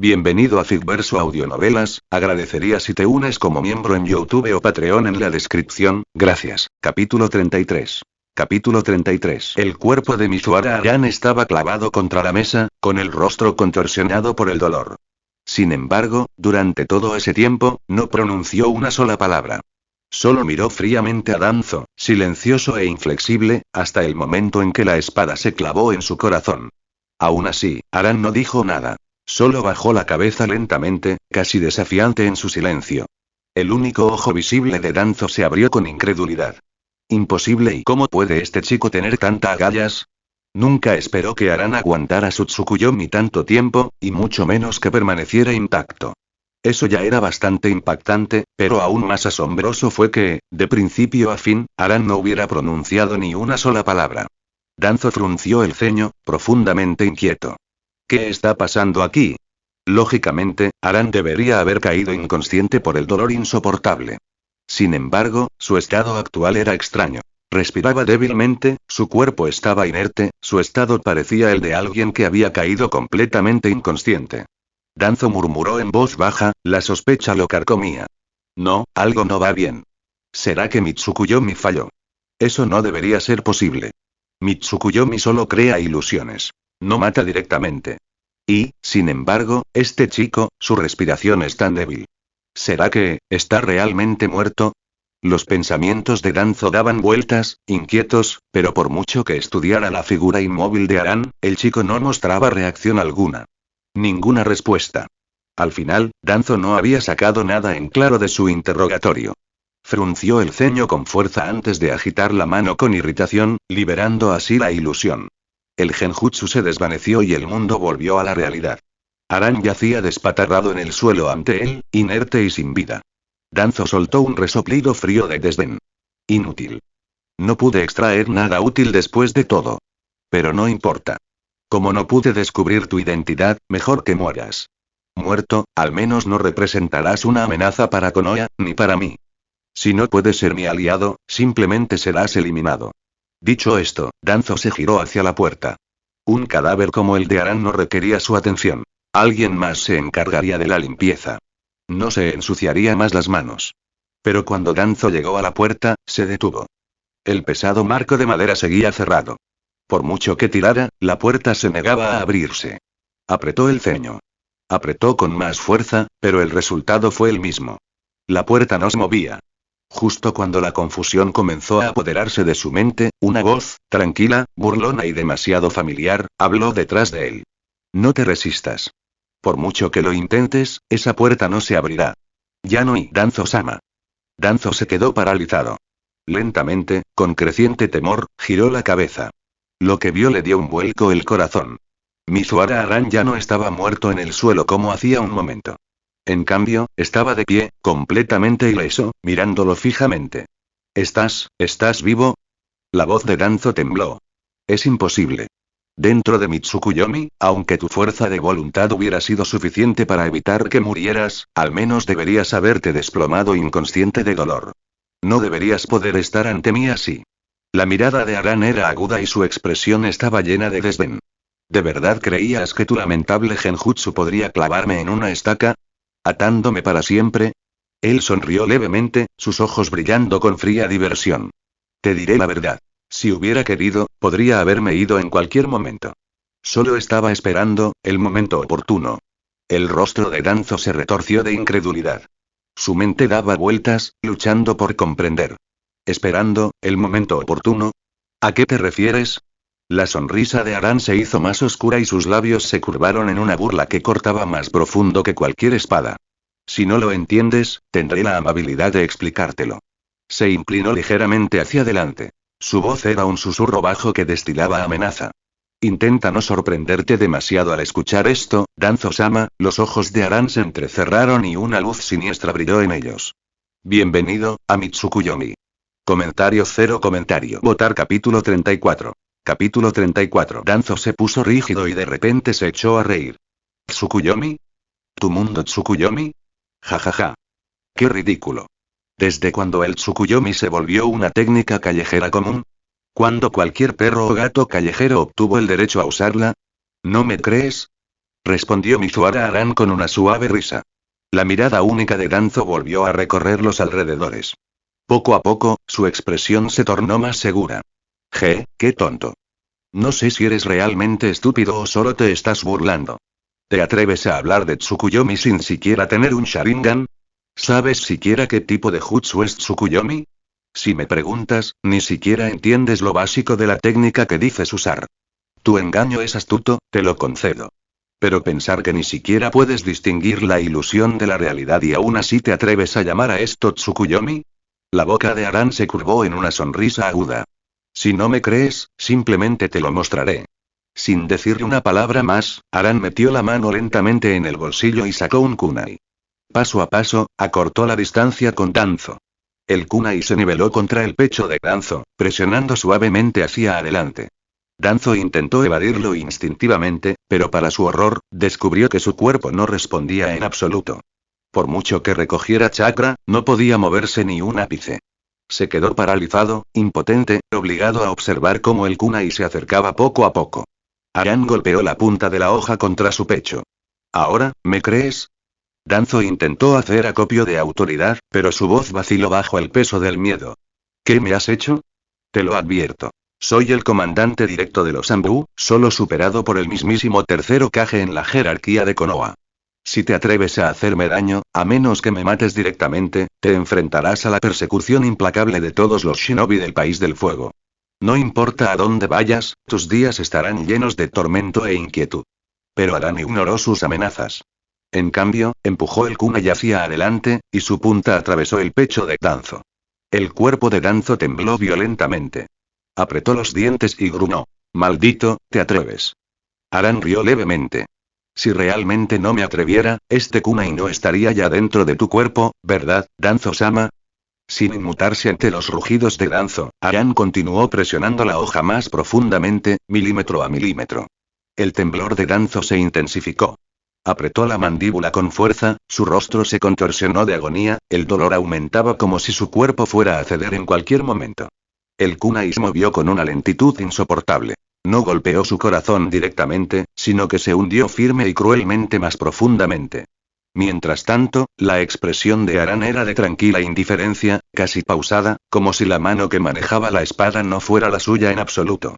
Bienvenido a Figverso Audionovelas, agradecería si te unes como miembro en YouTube o Patreon en la descripción, gracias. Capítulo 33. Capítulo 33. El cuerpo de Mizuhara Aran estaba clavado contra la mesa, con el rostro contorsionado por el dolor. Sin embargo, durante todo ese tiempo, no pronunció una sola palabra. Solo miró fríamente a Danzo, silencioso e inflexible, hasta el momento en que la espada se clavó en su corazón. Aún así, Aran no dijo nada. Solo bajó la cabeza lentamente, casi desafiante en su silencio. El único ojo visible de Danzo se abrió con incredulidad. Imposible. ¿Y cómo puede este chico tener tantas agallas? Nunca esperó que Aran aguantara su Tsukuyomi tanto tiempo, y mucho menos que permaneciera intacto. Eso ya era bastante impactante, pero aún más asombroso fue que, de principio a fin, Aran no hubiera pronunciado ni una sola palabra. Danzo frunció el ceño, profundamente inquieto. ¿Qué está pasando aquí? Lógicamente, Aran debería haber caído inconsciente por el dolor insoportable. Sin embargo, su estado actual era extraño. Respiraba débilmente, su cuerpo estaba inerte, su estado parecía el de alguien que había caído completamente inconsciente. Danzo murmuró en voz baja, la sospecha lo carcomía. No, algo no va bien. ¿Será que mi Tsukuyomi falló? Eso no debería ser posible. Mi Tsukuyomi solo crea ilusiones. No mata directamente. Y, sin embargo, este chico, su respiración es tan débil. ¿Será que está realmente muerto? Los pensamientos de Danzo daban vueltas, inquietos, pero por mucho que estudiara la figura inmóvil de Aran, el chico no mostraba reacción alguna. Ninguna respuesta. Al final, Danzo no había sacado nada en claro de su interrogatorio. Frunció el ceño con fuerza antes de agitar la mano con irritación, liberando así la ilusión. El genjutsu se desvaneció y el mundo volvió a la realidad. Aran yacía despatarrado en el suelo ante él, inerte y sin vida. Danzo soltó un resoplido frío de desdén. Inútil. No pude extraer nada útil después de todo. Pero no importa. Como no pude descubrir tu identidad, mejor que mueras. Muerto, al menos no representarás una amenaza para Konoha, ni para mí. Si no puedes ser mi aliado, simplemente serás eliminado. Dicho esto, Danzo se giró hacia la puerta. Un cadáver como el de Aran no requería su atención. Alguien más se encargaría de la limpieza. No se ensuciaría más las manos. Pero cuando Danzo llegó a la puerta, se detuvo. El pesado marco de madera seguía cerrado. Por mucho que tirara, la puerta se negaba a abrirse. Apretó el ceño. Apretó con más fuerza, pero el resultado fue el mismo. La puerta no se movía. Justo cuando la confusión comenzó a apoderarse de su mente, una voz, tranquila, burlona y demasiado familiar, habló detrás de él. No te resistas. Por mucho que lo intentes, esa puerta no se abrirá. Ya no hay Danzo-sama. Danzo se quedó paralizado. Lentamente, con creciente temor, giró la cabeza. Lo que vio le dio un vuelco el corazón. Mizuhara Aran ya no estaba muerto en el suelo como hacía un momento. En cambio, estaba de pie, completamente ileso, mirándolo fijamente. ¿Estás vivo? La voz de Danzo tembló. Es imposible. Dentro de mi Tsukuyomi, aunque tu fuerza de voluntad hubiera sido suficiente para evitar que murieras, al menos deberías haberte desplomado inconsciente de dolor. No deberías poder estar ante mí así. La mirada de Aran era aguda y su expresión estaba llena de desdén. ¿De verdad creías que tu lamentable genjutsu podría clavarme en una estaca? ¿Atándome para siempre? Él sonrió levemente, sus ojos brillando con fría diversión. Te diré la verdad. Si hubiera querido, podría haberme ido en cualquier momento. Solo estaba esperando el momento oportuno. El rostro de Danzo se retorció de incredulidad. Su mente daba vueltas, luchando por comprender. ¿Esperando el momento oportuno? ¿A qué te refieres? La sonrisa de Aran se hizo más oscura y sus labios se curvaron en una burla que cortaba más profundo que cualquier espada. Si no lo entiendes, tendré la amabilidad de explicártelo. Se inclinó ligeramente hacia adelante. Su voz era un susurro bajo que destilaba amenaza. Intenta no sorprenderte demasiado al escuchar esto, Danzo-sama. Los ojos de Aran se entrecerraron y una luz siniestra brilló en ellos. Bienvenido, a mi Tsukuyomi. Comentario cero comentario. Votar capítulo 34. Capítulo 34. Danzo se puso rígido y de repente se echó a reír. ¿Tsukuyomi? ¿Tu mundo Tsukuyomi? Jajaja. Qué ridículo. ¿Desde cuando el Tsukuyomi se volvió una técnica callejera común? ¿Cuándo cualquier perro o gato callejero obtuvo el derecho a usarla? ¿No me crees? respondió Mizuhara Aran con una suave risa. La mirada única de Danzo volvió a recorrer los alrededores. Poco a poco, su expresión se tornó más segura. Qué tonto. No sé si eres realmente estúpido o solo te estás burlando. ¿Te atreves a hablar de Tsukuyomi sin siquiera tener un Sharingan? ¿Sabes siquiera qué tipo de jutsu es Tsukuyomi? Si me preguntas, ni siquiera entiendes lo básico de la técnica que dices usar. Tu engaño es astuto, te lo concedo. Pero pensar que ni siquiera puedes distinguir la ilusión de la realidad y aún así te atreves a llamar a esto Tsukuyomi. La boca de Aran se curvó en una sonrisa aguda. Si no me crees, simplemente te lo mostraré. Sin decirle una palabra más, Aran metió la mano lentamente en el bolsillo y sacó un kunai. Paso a paso, acortó la distancia con Danzo. El kunai se niveló contra el pecho de Danzo, presionando suavemente hacia adelante. Danzo intentó evadirlo instintivamente, pero para su horror, descubrió que su cuerpo no respondía en absoluto. Por mucho que recogiera chakra, no podía moverse ni un ápice. Se quedó paralizado, impotente, obligado a observar cómo el kunai se acercaba poco a poco. Aran golpeó la punta de la hoja contra su pecho. ¿Ahora, me crees? Danzo intentó hacer acopio de autoridad, pero su voz vaciló bajo el peso del miedo. ¿Qué me has hecho? Te lo advierto. Soy el comandante directo de los Anbu, solo superado por el mismísimo tercer Hokage en la jerarquía de Konoha. Si te atreves a hacerme daño, a menos que me mates directamente, te enfrentarás a la persecución implacable de todos los shinobi del País del Fuego. No importa a dónde vayas, tus días estarán llenos de tormento e inquietud. Pero Aran ignoró sus amenazas. En cambio, empujó el kunai hacia adelante, y su punta atravesó el pecho de Danzo. El cuerpo de Danzo tembló violentamente. Apretó los dientes y gruñó. Maldito, te atreves. Aran rió levemente. Si realmente no me atreviera, este kunai no estaría ya dentro de tu cuerpo, ¿verdad, Danzo-sama? Sin inmutarse ante los rugidos de Danzo, Aran continuó presionando la hoja más profundamente, milímetro a milímetro. El temblor de Danzo se intensificó. Apretó la mandíbula con fuerza, su rostro se contorsionó de agonía, el dolor aumentaba como si su cuerpo fuera a ceder en cualquier momento. El kunai se movió con una lentitud insoportable. No golpeó su corazón directamente, sino que se hundió firme y cruelmente más profundamente. Mientras tanto, la expresión de Aran era de tranquila indiferencia, casi pausada, como si la mano que manejaba la espada no fuera la suya en absoluto.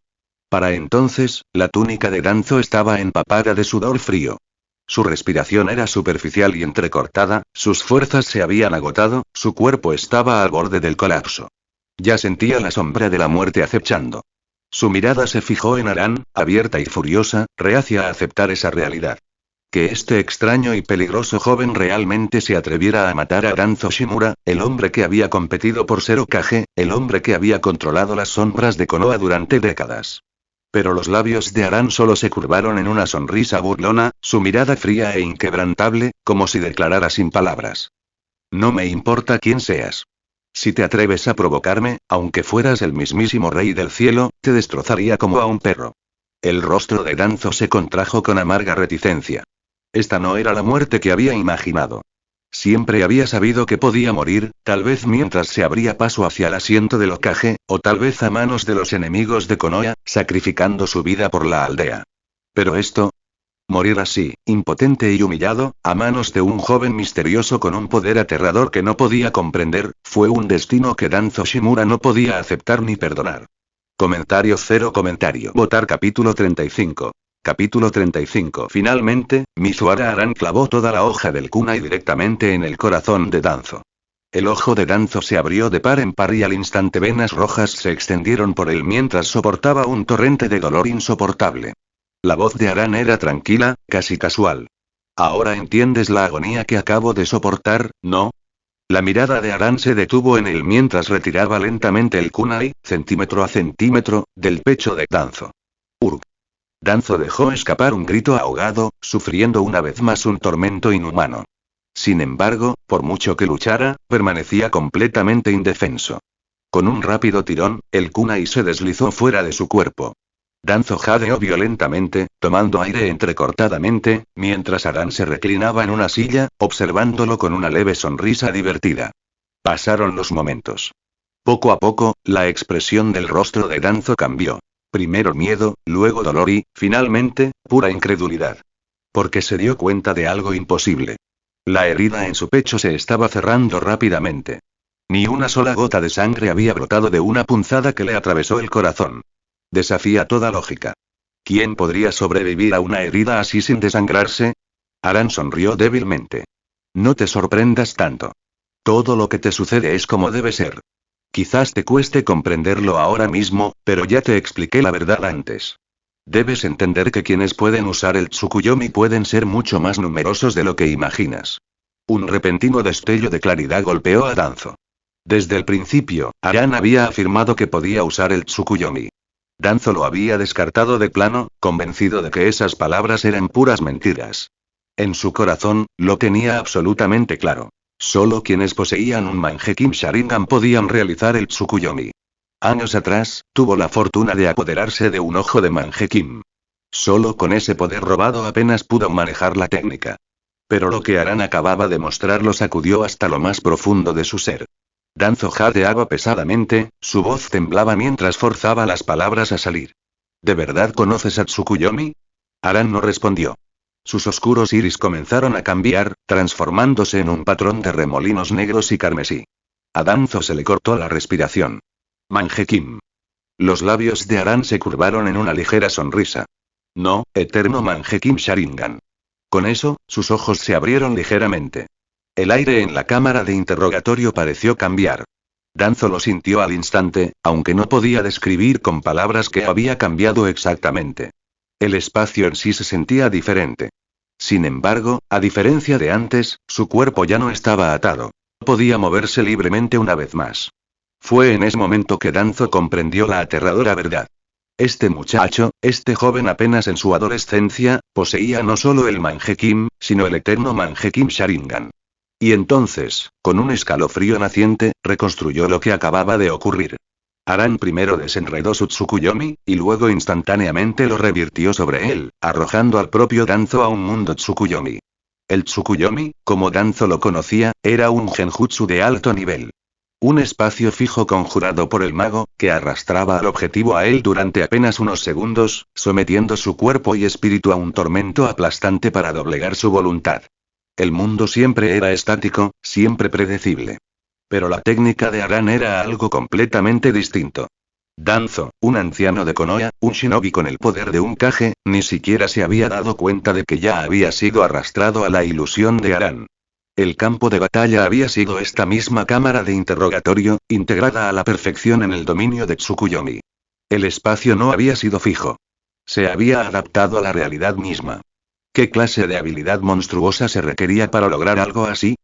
Para entonces, la túnica de Danzo estaba empapada de sudor frío. Su respiración era superficial y entrecortada, sus fuerzas se habían agotado, su cuerpo estaba al borde del colapso. Ya sentía la sombra de la muerte acechando. Su mirada se fijó en Aran, abierta y furiosa, reacia a aceptar esa realidad. Que este extraño y peligroso joven realmente se atreviera a matar a Danzo Shimura, el hombre que había competido por ser Hokage, el hombre que había controlado las sombras de Konoha durante décadas. Pero los labios de Aran solo se curvaron en una sonrisa burlona, su mirada fría e inquebrantable, como si declarara sin palabras. No me importa quién seas. Si te atreves a provocarme, aunque fueras el mismísimo rey del cielo, te destrozaría como a un perro. El rostro de Danzo se contrajo con amarga reticencia. Esta no era la muerte que había imaginado. Siempre había sabido que podía morir, tal vez mientras se abría paso hacia el asiento del Hokage, o tal vez a manos de los enemigos de Konoha, sacrificando su vida por la aldea. Pero esto... Morir así, impotente y humillado, a manos de un joven misterioso con un poder aterrador que no podía comprender, fue un destino que Danzo Shimura no podía aceptar ni perdonar. Comentario cero comentario. Votar capítulo 35. Capítulo 35. Finalmente, Mizuhara Aran clavó toda la hoja del kunai directamente en el corazón de Danzo. El ojo de Danzo se abrió de par en par y al instante venas rojas se extendieron por él mientras soportaba un torrente de dolor insoportable. La voz de Aran era tranquila, casi casual. Ahora entiendes la agonía que acabo de soportar, ¿no? La mirada de Aran se detuvo en él mientras retiraba lentamente el kunai, centímetro a centímetro, del pecho de Danzo. Urg. Danzo dejó escapar un grito ahogado, sufriendo una vez más un tormento inhumano. Sin embargo, por mucho que luchara, permanecía completamente indefenso. Con un rápido tirón, el kunai se deslizó fuera de su cuerpo. Danzo jadeó violentamente, tomando aire entrecortadamente, mientras Aran se reclinaba en una silla, observándolo con una leve sonrisa divertida. Pasaron los momentos. Poco a poco, la expresión del rostro de Danzo cambió. Primero miedo, luego dolor y, finalmente, pura incredulidad. Porque se dio cuenta de algo imposible. La herida en su pecho se estaba cerrando rápidamente. Ni una sola gota de sangre había brotado de una punzada que le atravesó el corazón. Desafía toda lógica. ¿Quién podría sobrevivir a una herida así sin desangrarse? Aran sonrió débilmente. No te sorprendas tanto. Todo lo que te sucede es como debe ser. Quizás te cueste comprenderlo ahora mismo, pero ya te expliqué la verdad antes. Debes entender que quienes pueden usar el Tsukuyomi pueden ser mucho más numerosos de lo que imaginas. Un repentino destello de claridad golpeó a Danzo. Desde el principio, Aran había afirmado que podía usar el Tsukuyomi. Danzo lo había descartado de plano, convencido de que esas palabras eran puras mentiras. En su corazón, lo tenía absolutamente claro. Solo quienes poseían un Mangekyou Sharingan podían realizar el Tsukuyomi. Años atrás, tuvo la fortuna de apoderarse de un ojo de Mangekyou. Solo con ese poder robado apenas pudo manejar la técnica. Pero lo que Aran acababa de mostrar lo sacudió hasta lo más profundo de su ser. Danzo jadeaba pesadamente, su voz temblaba mientras forzaba las palabras a salir. ¿De verdad conoces a Tsukuyomi? Aran no respondió. Sus oscuros iris comenzaron a cambiar, transformándose en un patrón de remolinos negros y carmesí. A Danzo se le cortó la respiración. Mangekyou. Los labios de Aran se curvaron en una ligera sonrisa. No, eterno Mangekyou Sharingan. Con eso, sus ojos se abrieron ligeramente. El aire en la cámara de interrogatorio pareció cambiar. Danzo lo sintió al instante, aunque no podía describir con palabras qué había cambiado exactamente. El espacio en sí se sentía diferente. Sin embargo, a diferencia de antes, su cuerpo ya no estaba atado. Podía moverse libremente una vez más. Fue en ese momento que Danzo comprendió la aterradora verdad. Este muchacho, este joven apenas en su adolescencia, poseía no solo el Mangekyou, sino el eterno Mangekyou Sharingan. Y entonces, con un escalofrío naciente, reconstruyó lo que acababa de ocurrir. Aran primero desenredó su Tsukuyomi, y luego instantáneamente lo revirtió sobre él, arrojando al propio Danzo a un mundo Tsukuyomi. El Tsukuyomi, como Danzo lo conocía, era un genjutsu de alto nivel. Un espacio fijo conjurado por el mago, que arrastraba al objetivo a él durante apenas unos segundos, sometiendo su cuerpo y espíritu a un tormento aplastante para doblegar su voluntad. El mundo siempre era estático, siempre predecible. Pero la técnica de Aran era algo completamente distinto. Danzo, un anciano de Konoha, un shinobi con el poder de un Kage, ni siquiera se había dado cuenta de que ya había sido arrastrado a la ilusión de Aran. El campo de batalla había sido esta misma cámara de interrogatorio, integrada a la perfección en el dominio de Tsukuyomi. El espacio no había sido fijo. Se había adaptado a la realidad misma. ¿Qué clase de habilidad monstruosa se requería para lograr algo así?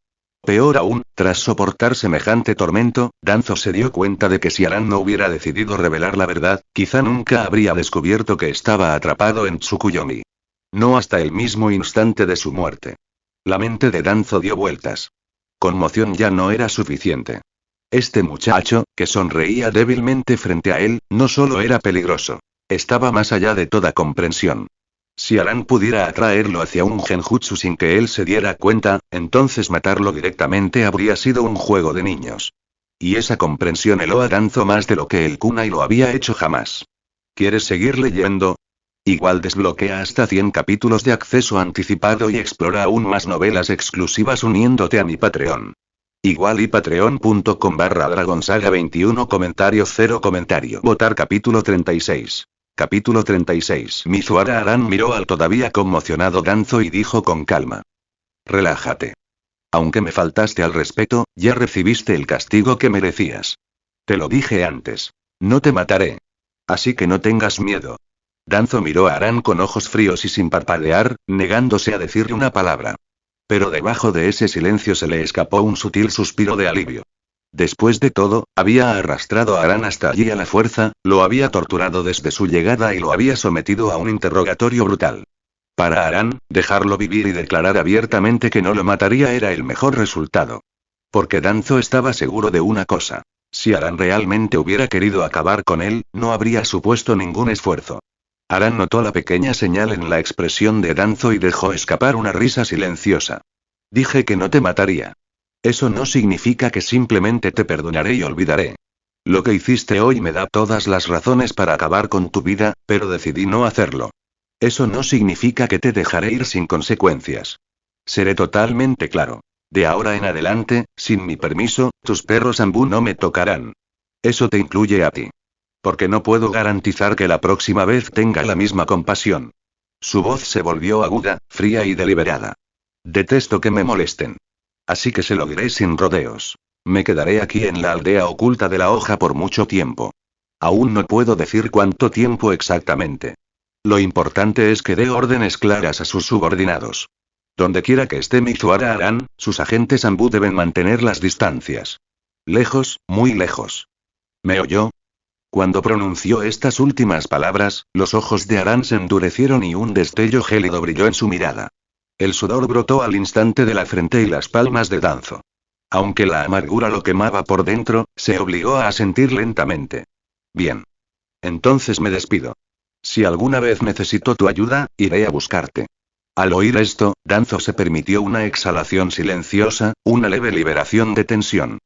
Peor aún, tras soportar semejante tormento, Danzo se dio cuenta de que si Aran no hubiera decidido revelar la verdad, quizá nunca habría descubierto que estaba atrapado en Tsukuyomi. No hasta el mismo instante de su muerte. La mente de Danzo dio vueltas. Conmoción ya no era suficiente. Este muchacho, que sonreía débilmente frente a él, no solo era peligroso. Estaba más allá de toda comprensión. Si Aran pudiera atraerlo hacia un genjutsu sin que él se diera cuenta, entonces matarlo directamente habría sido un juego de niños. Y esa comprensión heló a Danzo más de lo que el kunai lo había hecho jamás. ¿Quieres seguir leyendo? Igual desbloquea hasta 100 capítulos de acceso anticipado y explora aún más novelas exclusivas uniéndote a mi Patreon. Igual y patreon.com/dragonsaga21 comentario 0 comentario. Votar capítulo 36. Capítulo 36. Mizuhara Aran miró al todavía conmocionado Danzo y dijo con calma. Relájate. Aunque me faltaste al respeto, ya recibiste el castigo que merecías. Te lo dije antes. No te mataré. Así que no tengas miedo. Danzo miró a Aran con ojos fríos y sin parpadear, negándose a decirle una palabra. Pero debajo de ese silencio se le escapó un sutil suspiro de alivio. Después de todo, había arrastrado a Aran hasta allí a la fuerza, lo había torturado desde su llegada y lo había sometido a un interrogatorio brutal. Para Aran, dejarlo vivir y declarar abiertamente que no lo mataría era el mejor resultado. Porque Danzo estaba seguro de una cosa. Si Aran realmente hubiera querido acabar con él, no habría supuesto ningún esfuerzo. Aran notó la pequeña señal en la expresión de Danzo y dejó escapar una risa silenciosa. Dije que no te mataría. Eso no significa que simplemente te perdonaré y olvidaré. Lo que hiciste hoy me da todas las razones para acabar con tu vida, pero decidí no hacerlo. Eso no significa que te dejaré ir sin consecuencias. Seré totalmente claro. De ahora en adelante, sin mi permiso, tus perros Ambú no me tocarán. Eso te incluye a ti. Porque no puedo garantizar que la próxima vez tenga la misma compasión. Su voz se volvió aguda, fría y deliberada. Detesto que me molesten. Así que se lo diré sin rodeos. Me quedaré aquí en la aldea oculta de la hoja por mucho tiempo. Aún no puedo decir cuánto tiempo exactamente. Lo importante es que dé órdenes claras a sus subordinados. Donde quiera que esté Mizuhara Aran, sus agentes Ambú deben mantener las distancias. Lejos, muy lejos. ¿Me oyó? Cuando pronunció estas últimas palabras, los ojos de Aran se endurecieron y un destello gélido brilló en su mirada. El sudor brotó al instante de la frente y las palmas de Danzo. Aunque la amargura lo quemaba por dentro, se obligó a asentir lentamente. Bien. Entonces me despido. Si alguna vez necesito tu ayuda, iré a buscarte. Al oír esto, Danzo se permitió una exhalación silenciosa, una leve liberación de tensión.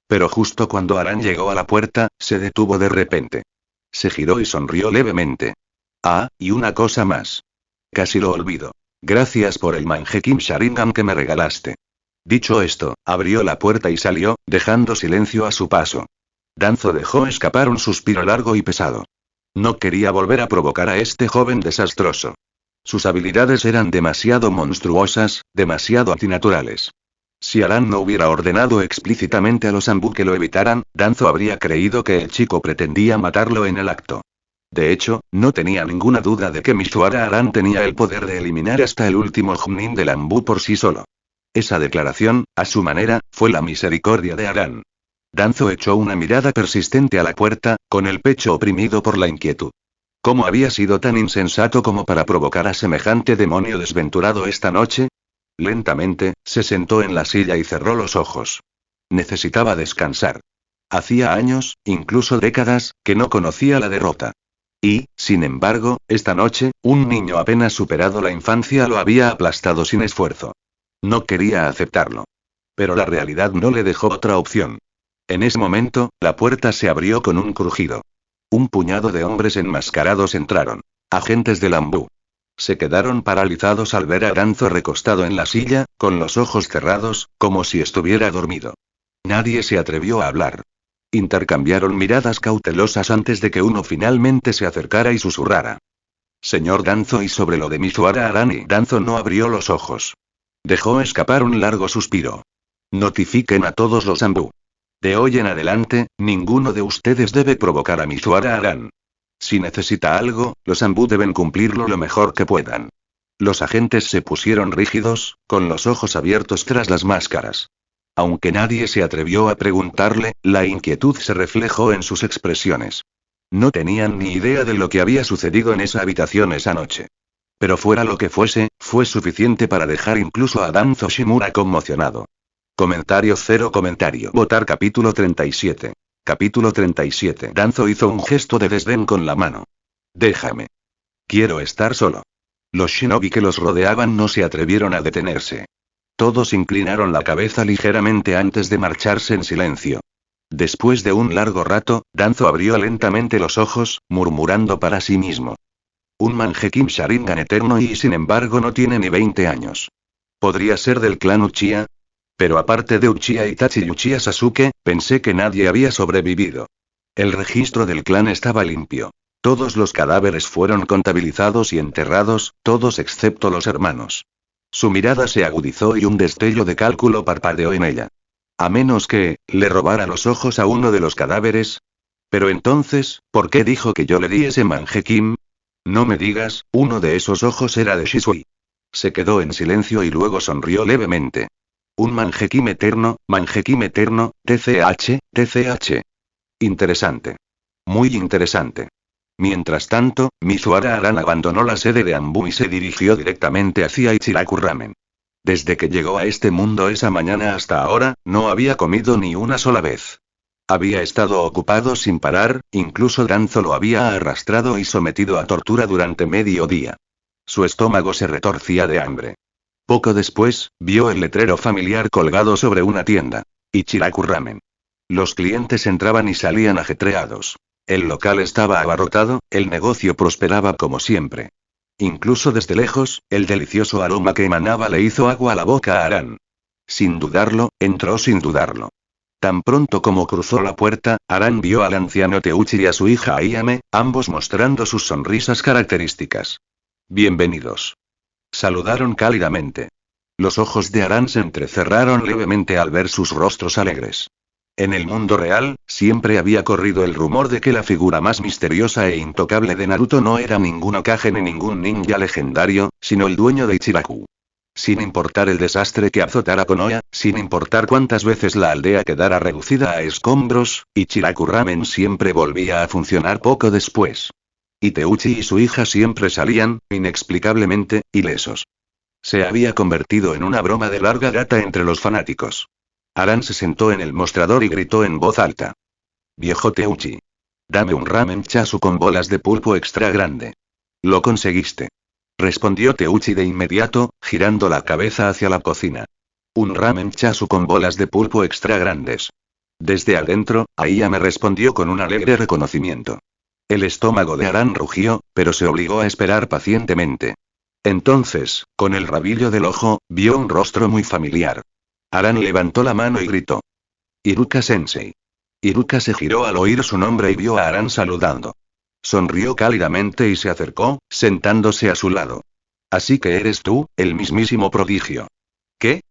Pero justo cuando Aran llegó a la puerta, se detuvo de repente. Se giró y sonrió levemente. Ah, y una cosa más. Casi lo olvido. Gracias por el Mangekyou Sharingan que me regalaste. Dicho esto, abrió la puerta y salió, dejando silencio a su paso. Danzo dejó escapar un suspiro largo y pesado. No quería volver a provocar a este joven desastroso. Sus habilidades eran demasiado monstruosas, demasiado antinaturales. Si Aran no hubiera ordenado explícitamente a los Ambú que lo evitaran, Danzo habría creído que el chico pretendía matarlo en el acto. De hecho, no tenía ninguna duda de que Mizuhara Aran tenía el poder de eliminar hasta el último Chunin del Ambú por sí solo. Esa declaración, a su manera, fue la misericordia de Aran. Danzo echó una mirada persistente a la puerta, con el pecho oprimido por la inquietud. ¿Cómo había sido tan insensato como para provocar a semejante demonio desventurado esta noche? Lentamente, se sentó en la silla y cerró los ojos. Necesitaba descansar. Hacía años, incluso décadas, que no conocía la derrota. Y, sin embargo, esta noche, un niño apenas superado la infancia lo había aplastado sin esfuerzo. No quería aceptarlo. Pero la realidad no le dejó otra opción. En ese momento, la puerta se abrió con un crujido. Un puñado de hombres enmascarados entraron. Agentes del Ambú. Se quedaron paralizados al ver a Danzo recostado en la silla, con los ojos cerrados, como si estuviera dormido. Nadie se atrevió a hablar. Intercambiaron miradas cautelosas antes de que uno finalmente se acercara y susurrara. Señor Danzo, y sobre lo de Mizuhara Aran. Y Danzo no abrió los ojos. Dejó escapar un largo suspiro. Notifiquen a todos los Ambú. De hoy en adelante, ninguno de ustedes debe provocar a Mizuhara Aran. Si necesita algo, los Ambú deben cumplirlo lo mejor que puedan. Los agentes se pusieron rígidos, con los ojos abiertos tras las máscaras. Aunque nadie se atrevió a preguntarle, la inquietud se reflejó en sus expresiones. No tenían ni idea de lo que había sucedido en esa habitación esa noche. Pero fuera lo que fuese, fue suficiente para dejar incluso a Danzo Shimura conmocionado. Comentario cero comentario. Votar capítulo 37. Capítulo 37. Danzo hizo un gesto de desdén con la mano. Déjame. Quiero estar solo. Los shinobi que los rodeaban no se atrevieron a detenerse. Todos inclinaron la cabeza ligeramente antes de marcharse en silencio. Después de un largo rato, Danzo abrió lentamente los ojos, murmurando para sí mismo. Un Mangekyou Sharingan eterno y sin embargo no tiene ni 20 años. ¿Podría ser del clan Uchiha? Pero aparte de Uchiha Itachi y Uchiha Sasuke, pensé que nadie había sobrevivido. El registro del clan estaba limpio. Todos los cadáveres fueron contabilizados y enterrados, todos excepto los hermanos. Su mirada se agudizó y un destello de cálculo parpadeó en ella. A menos que, le robara los ojos a uno de los cadáveres. Pero entonces, ¿por qué dijo que yo le di ese Mangekyou? No me digas, uno de esos ojos era de Shisui. Se quedó en silencio y luego sonrió levemente. Un Mangekyou eterno, TCH, TCH. Interesante. Muy interesante. Mientras tanto, Mizuhara Aran abandonó la sede de Ambú y se dirigió directamente hacia Ichiraku Ramen. Desde que llegó a este mundo esa mañana hasta ahora, no había comido ni una sola vez. Había estado ocupado sin parar, incluso Danzo lo había arrastrado y sometido a tortura durante medio día. Su estómago se retorcía de hambre. Poco después, vio el letrero familiar colgado sobre una tienda. Ichiraku Ramen. Los clientes entraban y salían ajetreados. El local estaba abarrotado, el negocio prosperaba como siempre. Incluso desde lejos, el delicioso aroma que emanaba le hizo agua a la boca a Aran. Sin dudarlo, entró sin dudarlo. Tan pronto como cruzó la puerta, Aran vio al anciano Teuchi y a su hija Ayame, ambos mostrando sus sonrisas características. Bienvenidos. Saludaron cálidamente. Los ojos de Aran se entrecerraron levemente al ver sus rostros alegres. En el mundo real, siempre había corrido el rumor de que la figura más misteriosa e intocable de Naruto no era ningún Hokage ni ningún ninja legendario, sino el dueño de Ichiraku. Sin importar el desastre que azotara Konoha, sin importar cuántas veces la aldea quedara reducida a escombros, Ichiraku Ramen siempre volvía a funcionar poco después. Y Teuchi y su hija siempre salían, inexplicablemente, ilesos. Se había convertido en una broma de larga data entre los fanáticos. Aran se sentó en el mostrador y gritó en voz alta. Viejo Teuchi. Dame un ramen chasu con bolas de pulpo extra grande. Lo conseguiste. Respondió Teuchi de inmediato, girando la cabeza hacia la cocina. Un ramen chasu con bolas de pulpo extra grandes. Desde adentro, Aiya me respondió con un alegre reconocimiento. El estómago de Aran rugió, pero se obligó a esperar pacientemente. Entonces, con el rabillo del ojo, vio un rostro muy familiar. Aran levantó la mano y gritó. Iruka-sensei. Iruka se giró al oír su nombre y vio a Aran saludando. Sonrió cálidamente y se acercó, sentándose a su lado. Así que eres tú, el mismísimo prodigio. ¿Qué?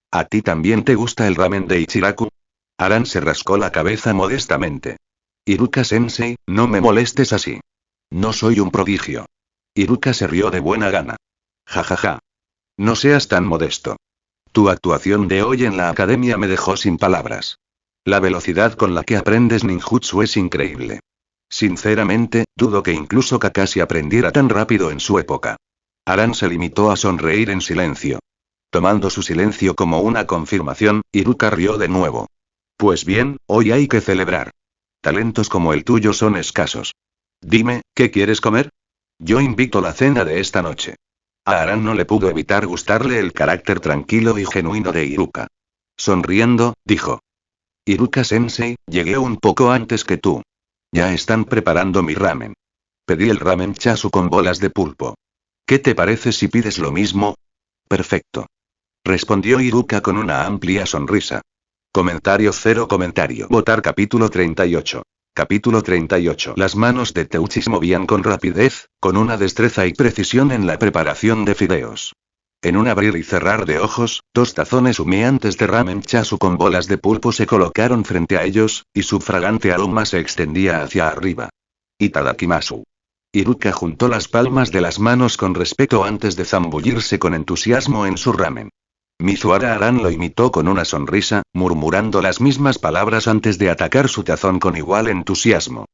¿A ti también te gusta el ramen de Ichiraku? Aran se rascó la cabeza modestamente. Iruka-sensei, no me molestes así. No soy un prodigio. Iruka se rió de buena gana. Ja ja ja. No seas tan modesto. Tu actuación de hoy en la academia me dejó sin palabras. La velocidad con la que aprendes ninjutsu es increíble. Sinceramente, dudo que incluso Kakashi aprendiera tan rápido en su época. Aran se limitó a sonreír en silencio. Tomando su silencio como una confirmación, Iruka rió de nuevo. Pues bien, hoy hay que celebrar. Talentos como el tuyo son escasos. Dime, ¿qué quieres comer? Yo invito la cena de esta noche. A Aran no le pudo evitar gustarle el carácter tranquilo y genuino de Iruka. Sonriendo, dijo. Iruka-sensei, llegué un poco antes que tú. Ya están preparando mi ramen. Pedí el ramen chasu con bolas de pulpo. ¿Qué te parece si pides lo mismo? Perfecto. Respondió Iruka con una amplia sonrisa. Comentario cero comentario. Votar capítulo 38. Capítulo 38. Las manos de Teuchi se movían con rapidez, con una destreza y precisión en la preparación de fideos. En un abrir y cerrar de ojos, 2 tazones humeantes de ramen chasu con bolas de pulpo se colocaron frente a ellos, y su fragante aroma se extendía hacia arriba. Itadakimasu. Iruka juntó las palmas de las manos con respeto antes de zambullirse con entusiasmo en su ramen. Mizuhara Aran lo imitó con una sonrisa, murmurando las mismas palabras antes de atacar su tazón con igual entusiasmo.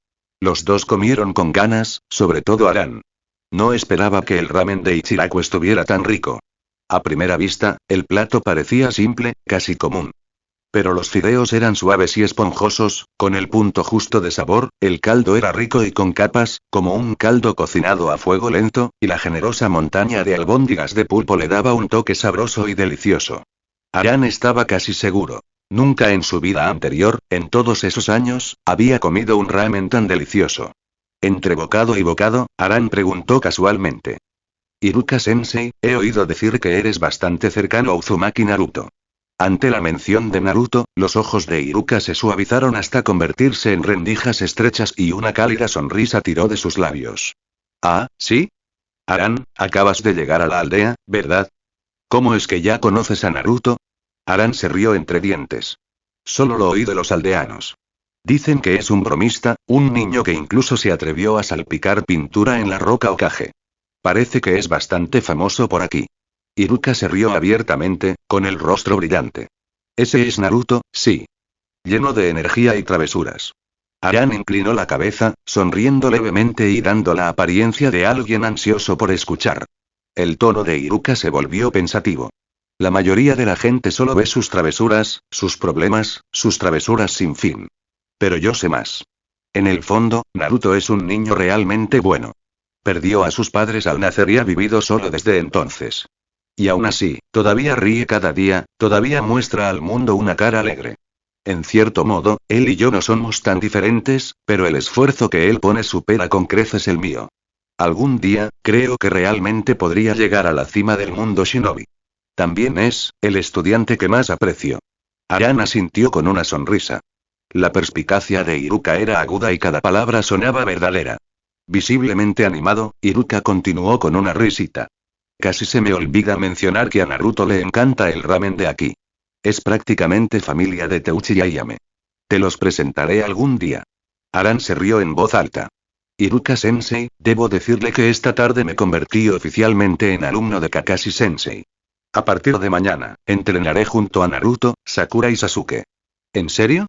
Los dos comieron con ganas, sobre todo Aran. No esperaba que el ramen de Ichiraku estuviera tan rico. A primera vista, el plato parecía simple, casi común. Pero los fideos eran suaves y esponjosos, con el punto justo de sabor, el caldo era rico y con capas, como un caldo cocinado a fuego lento, y la generosa montaña de albóndigas de pulpo le daba un toque sabroso y delicioso. Aran estaba casi seguro. Nunca en su vida anterior, en todos esos años, había comido un ramen tan delicioso. Entre bocado y bocado, Aran preguntó casualmente. Iruka-sensei, he oído decir que eres bastante cercano a Uzumaki Naruto. Ante la mención de Naruto, los ojos de Iruka se suavizaron hasta convertirse en rendijas estrechas y una cálida sonrisa tiró de sus labios. Ah, ¿sí? Aran, acabas de llegar a la aldea, ¿verdad? ¿Cómo es que ya conoces a Naruto? Aran se rió entre dientes. Solo lo oí de los aldeanos. Dicen que es un bromista, un niño que incluso se atrevió a salpicar pintura en la roca Hokage. Parece que es bastante famoso por aquí. Iruka se rió abiertamente, con el rostro brillante. Ese es Naruto, sí. Lleno de energía y travesuras. Aran inclinó la cabeza, sonriendo levemente y dando la apariencia de alguien ansioso por escuchar. El tono de Iruka se volvió pensativo. La mayoría de la gente solo ve sus travesuras, sus problemas, sus travesuras sin fin. Pero yo sé más. En el fondo, Naruto es un niño realmente bueno. Perdió a sus padres al nacer y ha vivido solo desde entonces. Y aún así, todavía ríe cada día, todavía muestra al mundo una cara alegre. En cierto modo, él y yo no somos tan diferentes, pero el esfuerzo que él pone supera con creces el mío. Algún día, creo que realmente podría llegar a la cima del mundo shinobi. También es, el estudiante que más aprecio. Aran asintió con una sonrisa. La perspicacia de Iruka era aguda y cada palabra sonaba verdadera. Visiblemente animado, Iruka continuó con una risita. Casi se me olvida mencionar que a Naruto le encanta el ramen de aquí. Es prácticamente familia de Teuchi y Ayame. Te los presentaré algún día. Aran se rió en voz alta. Iruka-sensei, debo decirle que esta tarde me convertí oficialmente en alumno de Kakashi-sensei. A partir de mañana, entrenaré junto a Naruto, Sakura y Sasuke. ¿En serio?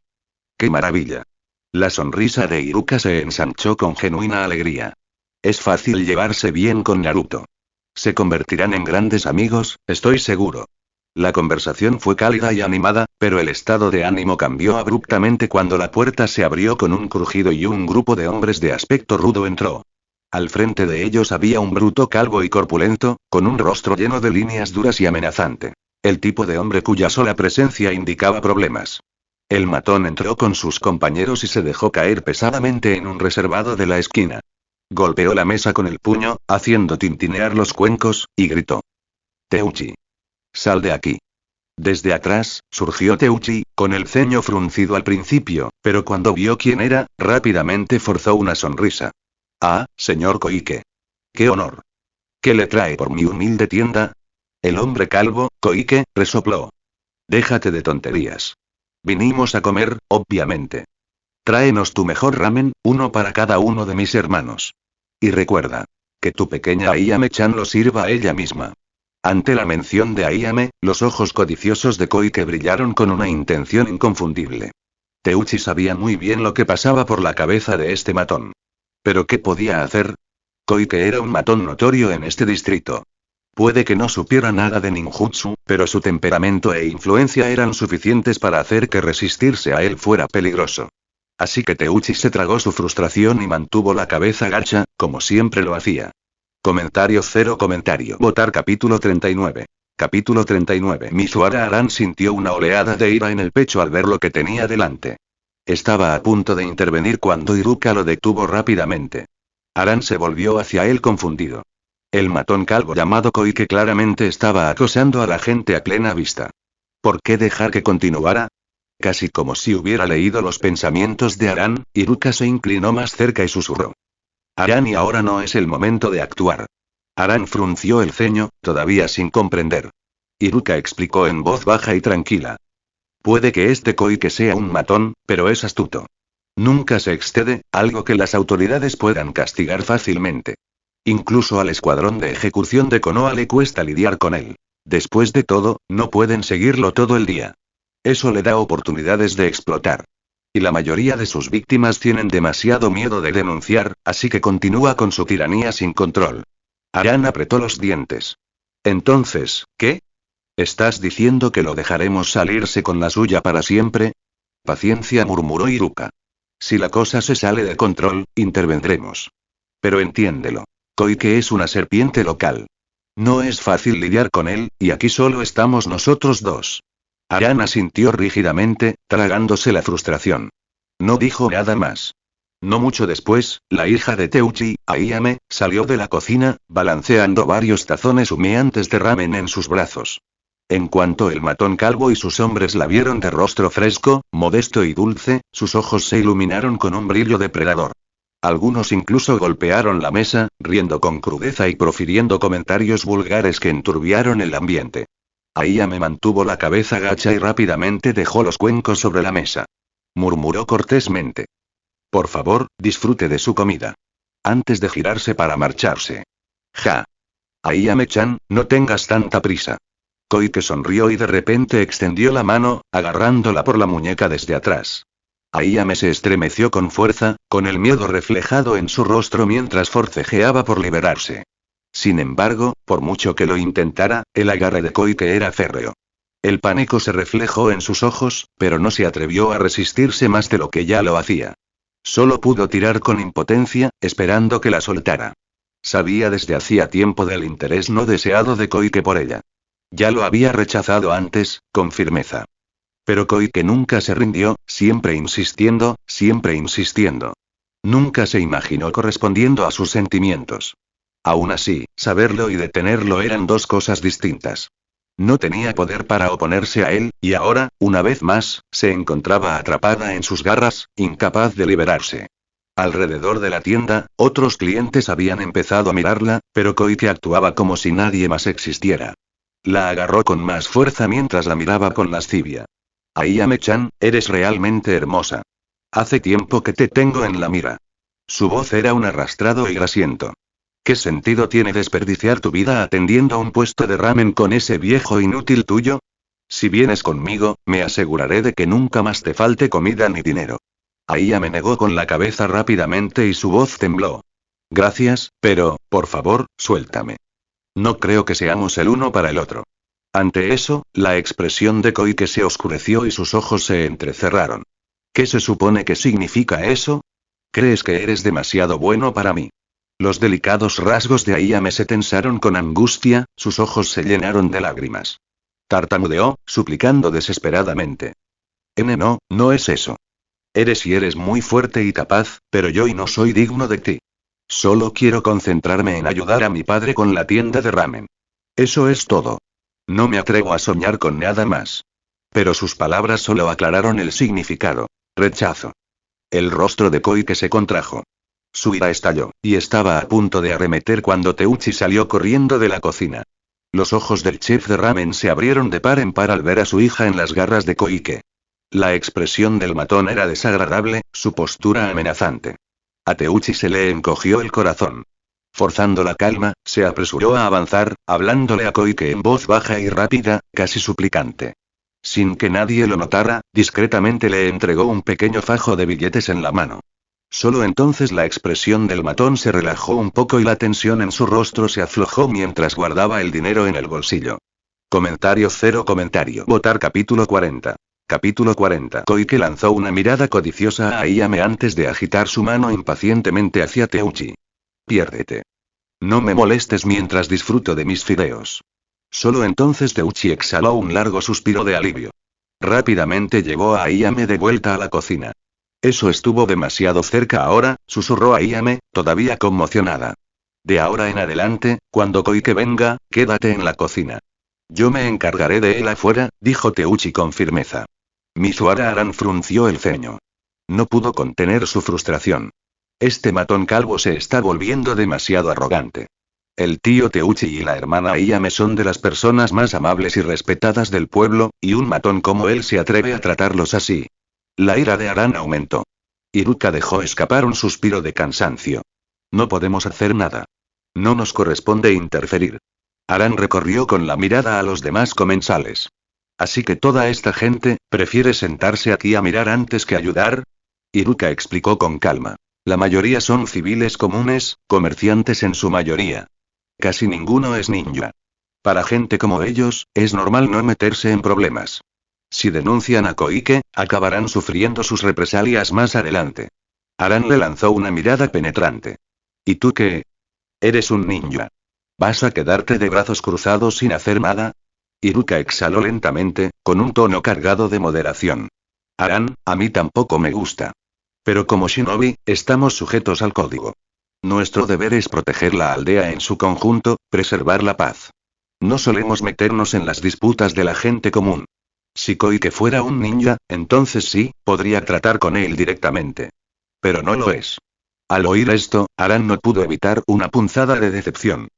¡Qué maravilla! La sonrisa de Iruka se ensanchó con genuina alegría. Es fácil llevarse bien con Naruto. Se convertirán en grandes amigos, estoy seguro. La conversación fue cálida y animada, pero el estado de ánimo cambió abruptamente cuando la puerta se abrió con un crujido y un grupo de hombres de aspecto rudo entró. Al frente de ellos había un bruto calvo y corpulento, con un rostro lleno de líneas duras y amenazante. El tipo de hombre cuya sola presencia indicaba problemas. El matón entró con sus compañeros y se dejó caer pesadamente en un reservado de la esquina. Golpeó la mesa con el puño, haciendo tintinear los cuencos, y gritó. Teuchi. Sal de aquí. Desde atrás, surgió Teuchi, con el ceño fruncido al principio, pero cuando vio quién era, rápidamente forzó una sonrisa. Ah, señor Koike. ¡Qué honor! ¿Qué le trae por mi humilde tienda? El hombre calvo, Koike, resopló. Déjate de tonterías. Vinimos a comer, obviamente. Tráenos tu mejor ramen, uno para cada uno de mis hermanos. Y recuerda, que tu pequeña Ayame-chan lo sirva a ella misma. Ante la mención de Ayame, los ojos codiciosos de Koike brillaron con una intención inconfundible. Teuchi sabía muy bien lo que pasaba por la cabeza de este matón. ¿Pero qué podía hacer? Koike era un matón notorio en este distrito. Puede que no supiera nada de ninjutsu, pero su temperamento e influencia eran suficientes para hacer que resistirse a él fuera peligroso. Así que Teuchi se tragó su frustración y mantuvo la cabeza gacha, como siempre lo hacía. Comentario cero comentario. Votar capítulo 39. Capítulo 39. Mizuhara Aran sintió una oleada de ira en el pecho al ver lo que tenía delante. Estaba a punto de intervenir cuando Iruka lo detuvo rápidamente. Aran se volvió hacia él confundido. El matón calvo llamado Koike claramente estaba acosando a la gente a plena vista. ¿Por qué dejar que continuara? Casi como si hubiera leído los pensamientos de Aran, Iruka se inclinó más cerca y susurró. Aran, y ahora no es el momento de actuar. Aran frunció el ceño, todavía sin comprender. Iruka explicó en voz baja y tranquila. Puede que este Koike sea un matón, pero es astuto. Nunca se excede, algo que las autoridades puedan castigar fácilmente. Incluso al escuadrón de ejecución de Konoha le cuesta lidiar con él. Después de todo, no pueden seguirlo todo el día. Eso le da oportunidades de explotar. Y la mayoría de sus víctimas tienen demasiado miedo de denunciar, así que continúa con su tiranía sin control. Aran apretó los dientes. Entonces, ¿qué? ¿Estás diciendo que lo dejaremos salirse con la suya para siempre? Paciencia, murmuró Iruka. Si la cosa se sale de control, intervendremos. Pero entiéndelo. Koike es una serpiente local. No es fácil lidiar con él, y aquí solo estamos nosotros dos. Aran asintió rígidamente, tragándose la frustración. No dijo nada más. No mucho después, la hija de Teuchi, Ayame, salió de la cocina, balanceando varios tazones humeantes de ramen en sus brazos. En cuanto el matón calvo y sus hombres la vieron de rostro fresco, modesto y dulce, sus ojos se iluminaron con un brillo depredador. Algunos incluso golpearon la mesa, riendo con crudeza y profiriendo comentarios vulgares que enturbiaron el ambiente. Ayame mantuvo la cabeza gacha y rápidamente dejó los cuencos sobre la mesa. Murmuró cortésmente. Por favor, disfrute de su comida. Antes de girarse para marcharse. Ja. Ayame-chan, no tengas tanta prisa. Koike sonrió y de repente extendió la mano, agarrándola por la muñeca desde atrás. Ayame se estremeció con fuerza, con el miedo reflejado en su rostro mientras forcejeaba por liberarse. Sin embargo, por mucho que lo intentara, el agarre de Koike era férreo. El pánico se reflejó en sus ojos, pero no se atrevió a resistirse más de lo que ya lo hacía. Solo pudo tirar con impotencia, esperando que la soltara. Sabía desde hacía tiempo del interés no deseado de Koike por ella. Ya lo había rechazado antes, con firmeza. Pero Koike nunca se rindió, siempre insistiendo, siempre insistiendo. Nunca se imaginó correspondiendo a sus sentimientos. Aún así, saberlo y detenerlo eran dos cosas distintas. No tenía poder para oponerse a él, y ahora, una vez más, se encontraba atrapada en sus garras, incapaz de liberarse. Alrededor de la tienda, otros clientes habían empezado a mirarla, pero Koike actuaba como si nadie más existiera. La agarró con más fuerza mientras la miraba con lascivia. Ayame-chan, eres realmente hermosa. Hace tiempo que te tengo en la mira. Su voz era un arrastrado y grasiento. ¿Qué sentido tiene desperdiciar tu vida atendiendo a un puesto de ramen con ese viejo inútil tuyo? Si vienes conmigo, me aseguraré de que nunca más te falte comida ni dinero. Ayame negó con la cabeza rápidamente y su voz tembló. Gracias, pero, por favor, suéltame. No creo que seamos el uno para el otro. Ante eso, la expresión de Koike se oscureció y sus ojos se entrecerraron. ¿Qué se supone que significa eso? ¿Crees que eres demasiado bueno para mí? Los delicados rasgos de Ayame se tensaron con angustia, sus ojos se llenaron de lágrimas. Tartamudeó, suplicando desesperadamente. No, no es eso. Eres muy fuerte y capaz, pero yo no soy digno de ti. Solo quiero concentrarme en ayudar a mi padre con la tienda de ramen. Eso es todo. No me atrevo a soñar con nada más. Pero sus palabras solo aclararon el significado. Rechazo. El rostro de Koike se contrajo. Su ira estalló, y estaba a punto de arremeter cuando Teuchi salió corriendo de la cocina. Los ojos del chef de ramen se abrieron de par en par al ver a su hija en las garras de Koike. La expresión del matón era desagradable, su postura amenazante. A Teuchi se le encogió el corazón. Forzando la calma, se apresuró a avanzar, hablándole a Koike en voz baja y rápida, casi suplicante. Sin que nadie lo notara, discretamente le entregó un pequeño fajo de billetes en la mano. Solo entonces la expresión del matón se relajó un poco y la tensión en su rostro se aflojó mientras guardaba el dinero en el bolsillo. Comentario cero comentario. Votar capítulo 40. Capítulo 40. Koike lanzó una mirada codiciosa a Ayame antes de agitar su mano impacientemente hacia Teuchi. Piérdete. No me molestes mientras disfruto de mis fideos. Solo entonces Teuchi exhaló un largo suspiro de alivio. Rápidamente llevó a Ayame de vuelta a la cocina. Eso estuvo demasiado cerca ahora, susurró Ayame, todavía conmocionada. De ahora en adelante, cuando Koike venga, quédate en la cocina. Yo me encargaré de él afuera, dijo Teuchi con firmeza. Mizuhara Aran frunció el ceño. No pudo contener su frustración. Este matón calvo se está volviendo demasiado arrogante. El tío Teuchi y la hermana Ayame son de las personas más amables y respetadas del pueblo, y un matón como él se atreve a tratarlos así. La ira de Aran aumentó. Iruka dejó escapar un suspiro de cansancio. No podemos hacer nada. No nos corresponde interferir. Aran recorrió con la mirada a los demás comensales. Así que toda esta gente, ¿prefiere sentarse aquí a mirar antes que ayudar? Iruka explicó con calma. La mayoría son civiles comunes, comerciantes en su mayoría. Casi ninguno es ninja. Para gente como ellos, es normal no meterse en problemas. Si denuncian a Koike, acabarán sufriendo sus represalias más adelante. Aran le lanzó una mirada penetrante. ¿Y tú qué? Eres un ninja. ¿Vas a quedarte de brazos cruzados sin hacer nada? Iruka exhaló lentamente, con un tono cargado de moderación. Aran, a mí tampoco me gusta. Pero como shinobi, estamos sujetos al código. Nuestro deber es proteger la aldea en su conjunto, preservar la paz. No solemos meternos en las disputas de la gente común. Si Koike fuera un ninja, entonces sí, podría tratar con él directamente. Pero no lo es. Al oír esto, Aran no pudo evitar una punzada de decepción.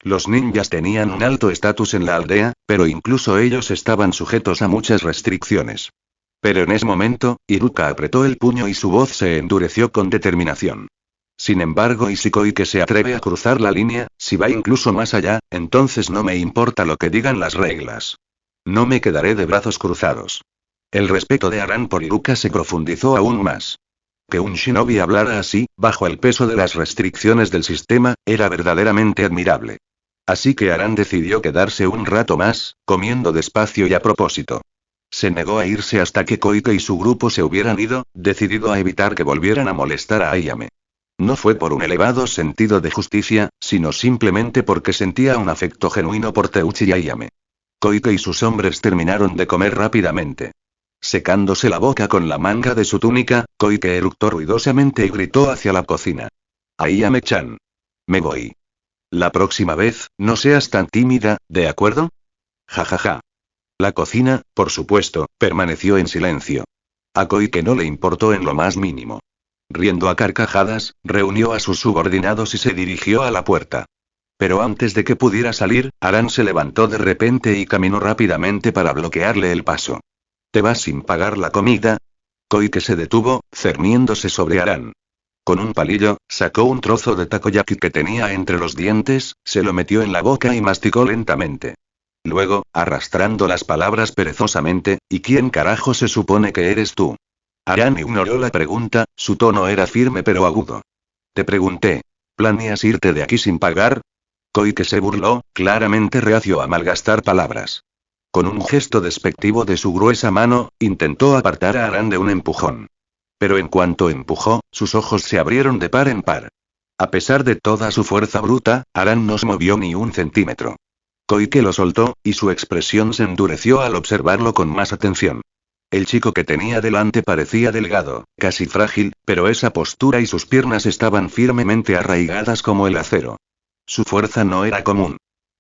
Los ninjas tenían un alto estatus en la aldea, pero incluso ellos estaban sujetos a muchas restricciones. Pero en ese momento, Iruka apretó el puño y su voz se endureció con determinación. Sin embargo, y si Koike se atreve a cruzar la línea, si va incluso más allá, entonces no me importa lo que digan las reglas. No me quedaré de brazos cruzados. El respeto de Aran por Iruka se profundizó aún más. Que un shinobi hablara así, bajo el peso de las restricciones del sistema, era verdaderamente admirable. Así que Aran decidió quedarse un rato más, comiendo despacio y a propósito. Se negó a irse hasta que Koike y su grupo se hubieran ido, decidido a evitar que volvieran a molestar a Ayame. No fue por un elevado sentido de justicia, sino simplemente porque sentía un afecto genuino por Teuchi y Ayame. Koike y sus hombres terminaron de comer rápidamente. Secándose la boca con la manga de su túnica, Koike eructó ruidosamente y gritó hacia la cocina. Ayame-chan. Me voy. La próxima vez, no seas tan tímida, ¿de acuerdo? Jajaja. La cocina, por supuesto, permaneció en silencio. A Koike no le importó en lo más mínimo. Riendo a carcajadas, reunió a sus subordinados y se dirigió a la puerta. Pero antes de que pudiera salir, Aran se levantó de repente y caminó rápidamente para bloquearle el paso. ¿Te vas sin pagar la comida? Koike se detuvo, cerniéndose sobre Aran. Con un palillo, sacó un trozo de takoyaki que tenía entre los dientes, se lo metió en la boca y masticó lentamente. Luego, arrastrando las palabras perezosamente, ¿y quién carajo se supone que eres tú? Aran ignoró la pregunta, su tono era firme pero agudo. Te pregunté, ¿planeas irte de aquí sin pagar? Koike se burló, claramente reacio a malgastar palabras. Con un gesto despectivo de su gruesa mano, intentó apartar a Aran de un empujón. Pero en cuanto empujó, sus ojos se abrieron de par en par. A pesar de toda su fuerza bruta, Aran no se movió ni un centímetro. Koike lo soltó, y su expresión se endureció al observarlo con más atención. El chico que tenía delante parecía delgado, casi frágil, pero esa postura y sus piernas estaban firmemente arraigadas como el acero. Su fuerza no era común.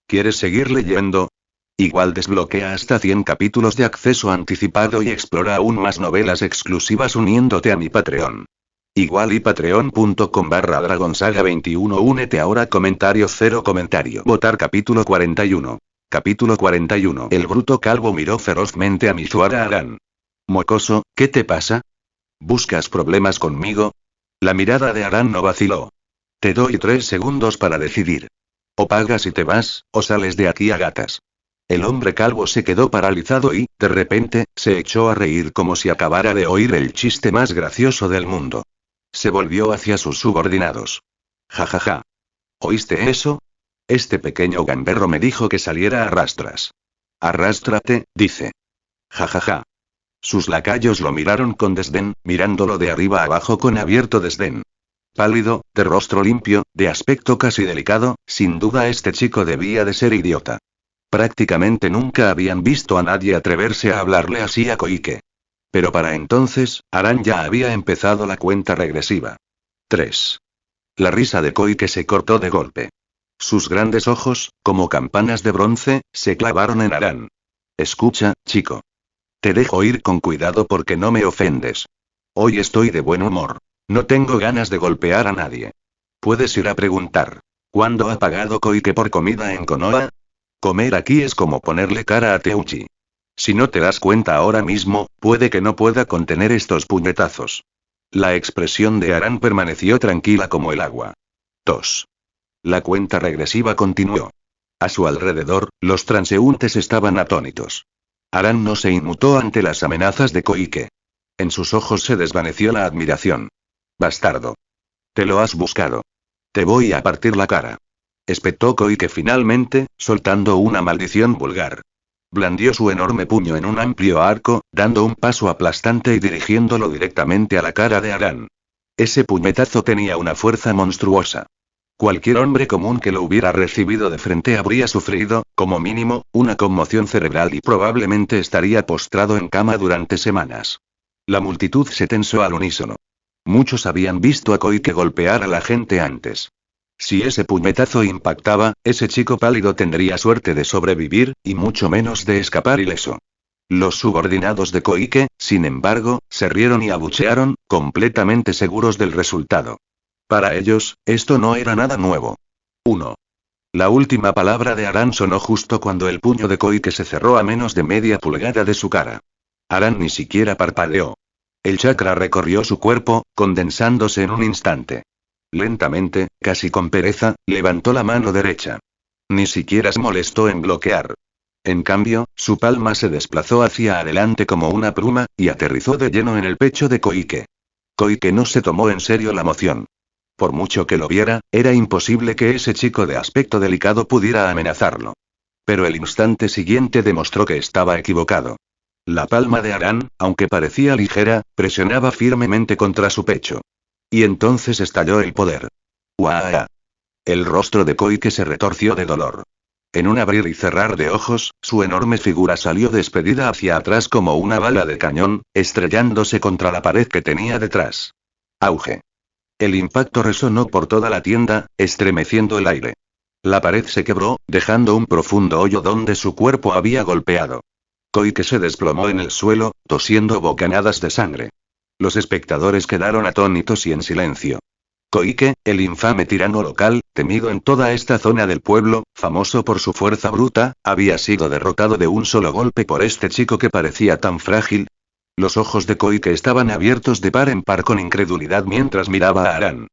¿Quieres seguir leyendo? Igual desbloquea hasta 100 capítulos de acceso anticipado y explora aún más novelas exclusivas uniéndote a mi Patreon. Igual y patreon.com/dragonsaga21. Únete ahora. Comentario 0 comentario. Votar capítulo 41. Capítulo 41. El bruto calvo miró ferozmente a Mizuhara Aran. Mocoso, ¿qué te pasa? ¿Buscas problemas conmigo? La mirada de Aran no vaciló. Te doy 3 segundos para decidir. O pagas y te vas, o sales de aquí a gatas. El hombre calvo se quedó paralizado y, de repente, se echó a reír como si acabara de oír el chiste más gracioso del mundo. Se volvió hacia sus subordinados. Jajaja. ¿Oíste eso? Este pequeño gamberro me dijo que saliera a rastras. Arrástrate, dice. Jajaja. Sus lacayos lo miraron con desdén, mirándolo de arriba abajo con abierto desdén. Pálido, de rostro limpio, de aspecto casi delicado, sin duda este chico debía de ser idiota. Prácticamente nunca habían visto a nadie atreverse a hablarle así a Koike. Pero para entonces, Aran ya había empezado la cuenta regresiva. 3. La risa de Koike se cortó de golpe. Sus grandes ojos, como campanas de bronce, se clavaron en Aran. Escucha, chico. Te dejo ir con cuidado porque no me ofendes. Hoy estoy de buen humor. No tengo ganas de golpear a nadie. Puedes ir a preguntar. ¿Cuándo ha pagado Koike por comida en Konoha? Comer aquí es como ponerle cara a Teuchi. Si no te das cuenta ahora mismo, puede que no pueda contener estos puñetazos. La expresión de Aran permaneció tranquila como el agua. 2. La cuenta regresiva continuó. A su alrededor, los transeúntes estaban atónitos. Aran no se inmutó ante las amenazas de Koike. En sus ojos se desvaneció la admiración. Bastardo. Te lo has buscado. Te voy a partir la cara. Espetó Koike finalmente, soltando una maldición vulgar. Blandió su enorme puño en un amplio arco, dando un paso aplastante y dirigiéndolo directamente a la cara de Aran. Ese puñetazo tenía una fuerza monstruosa. Cualquier hombre común que lo hubiera recibido de frente habría sufrido, como mínimo, una conmoción cerebral y probablemente estaría postrado en cama durante semanas. La multitud se tensó al unísono. Muchos habían visto a Koike golpear a la gente antes. Si ese puñetazo impactaba, ese chico pálido tendría suerte de sobrevivir, y mucho menos de escapar ileso. Los subordinados de Koike, sin embargo, se rieron y abuchearon, completamente seguros del resultado. Para ellos, esto no era nada nuevo. 1. La última palabra de Aran sonó justo cuando el puño de Koike se cerró a menos de media pulgada de su cara. Aran ni siquiera parpadeó. El chakra recorrió su cuerpo, condensándose en un instante. Lentamente, casi con pereza, levantó la mano derecha. Ni siquiera se molestó en bloquear. En cambio, su palma se desplazó hacia adelante como una pluma, y aterrizó de lleno en el pecho de Koike. Koike no se tomó en serio la moción. Por mucho que lo viera, era imposible que ese chico de aspecto delicado pudiera amenazarlo. Pero el instante siguiente demostró que estaba equivocado. La palma de Aran, aunque parecía ligera, presionaba firmemente contra su pecho. Y entonces estalló el poder. ¡Uaa! El rostro de Koike se retorció de dolor. En un abrir y cerrar de ojos, su enorme figura salió despedida hacia atrás como una bala de cañón, estrellándose contra la pared que tenía detrás. Auge. El impacto resonó por toda la tienda, estremeciendo el aire. La pared se quebró, dejando un profundo hoyo donde su cuerpo había golpeado. Koike se desplomó en el suelo, tosiendo bocanadas de sangre. Los espectadores quedaron atónitos y en silencio. Koike, el infame tirano local, temido en toda esta zona del pueblo, famoso por su fuerza bruta, había sido derrotado de un solo golpe por este chico que parecía tan frágil. Los ojos de Koike estaban abiertos de par en par con incredulidad mientras miraba a Aran.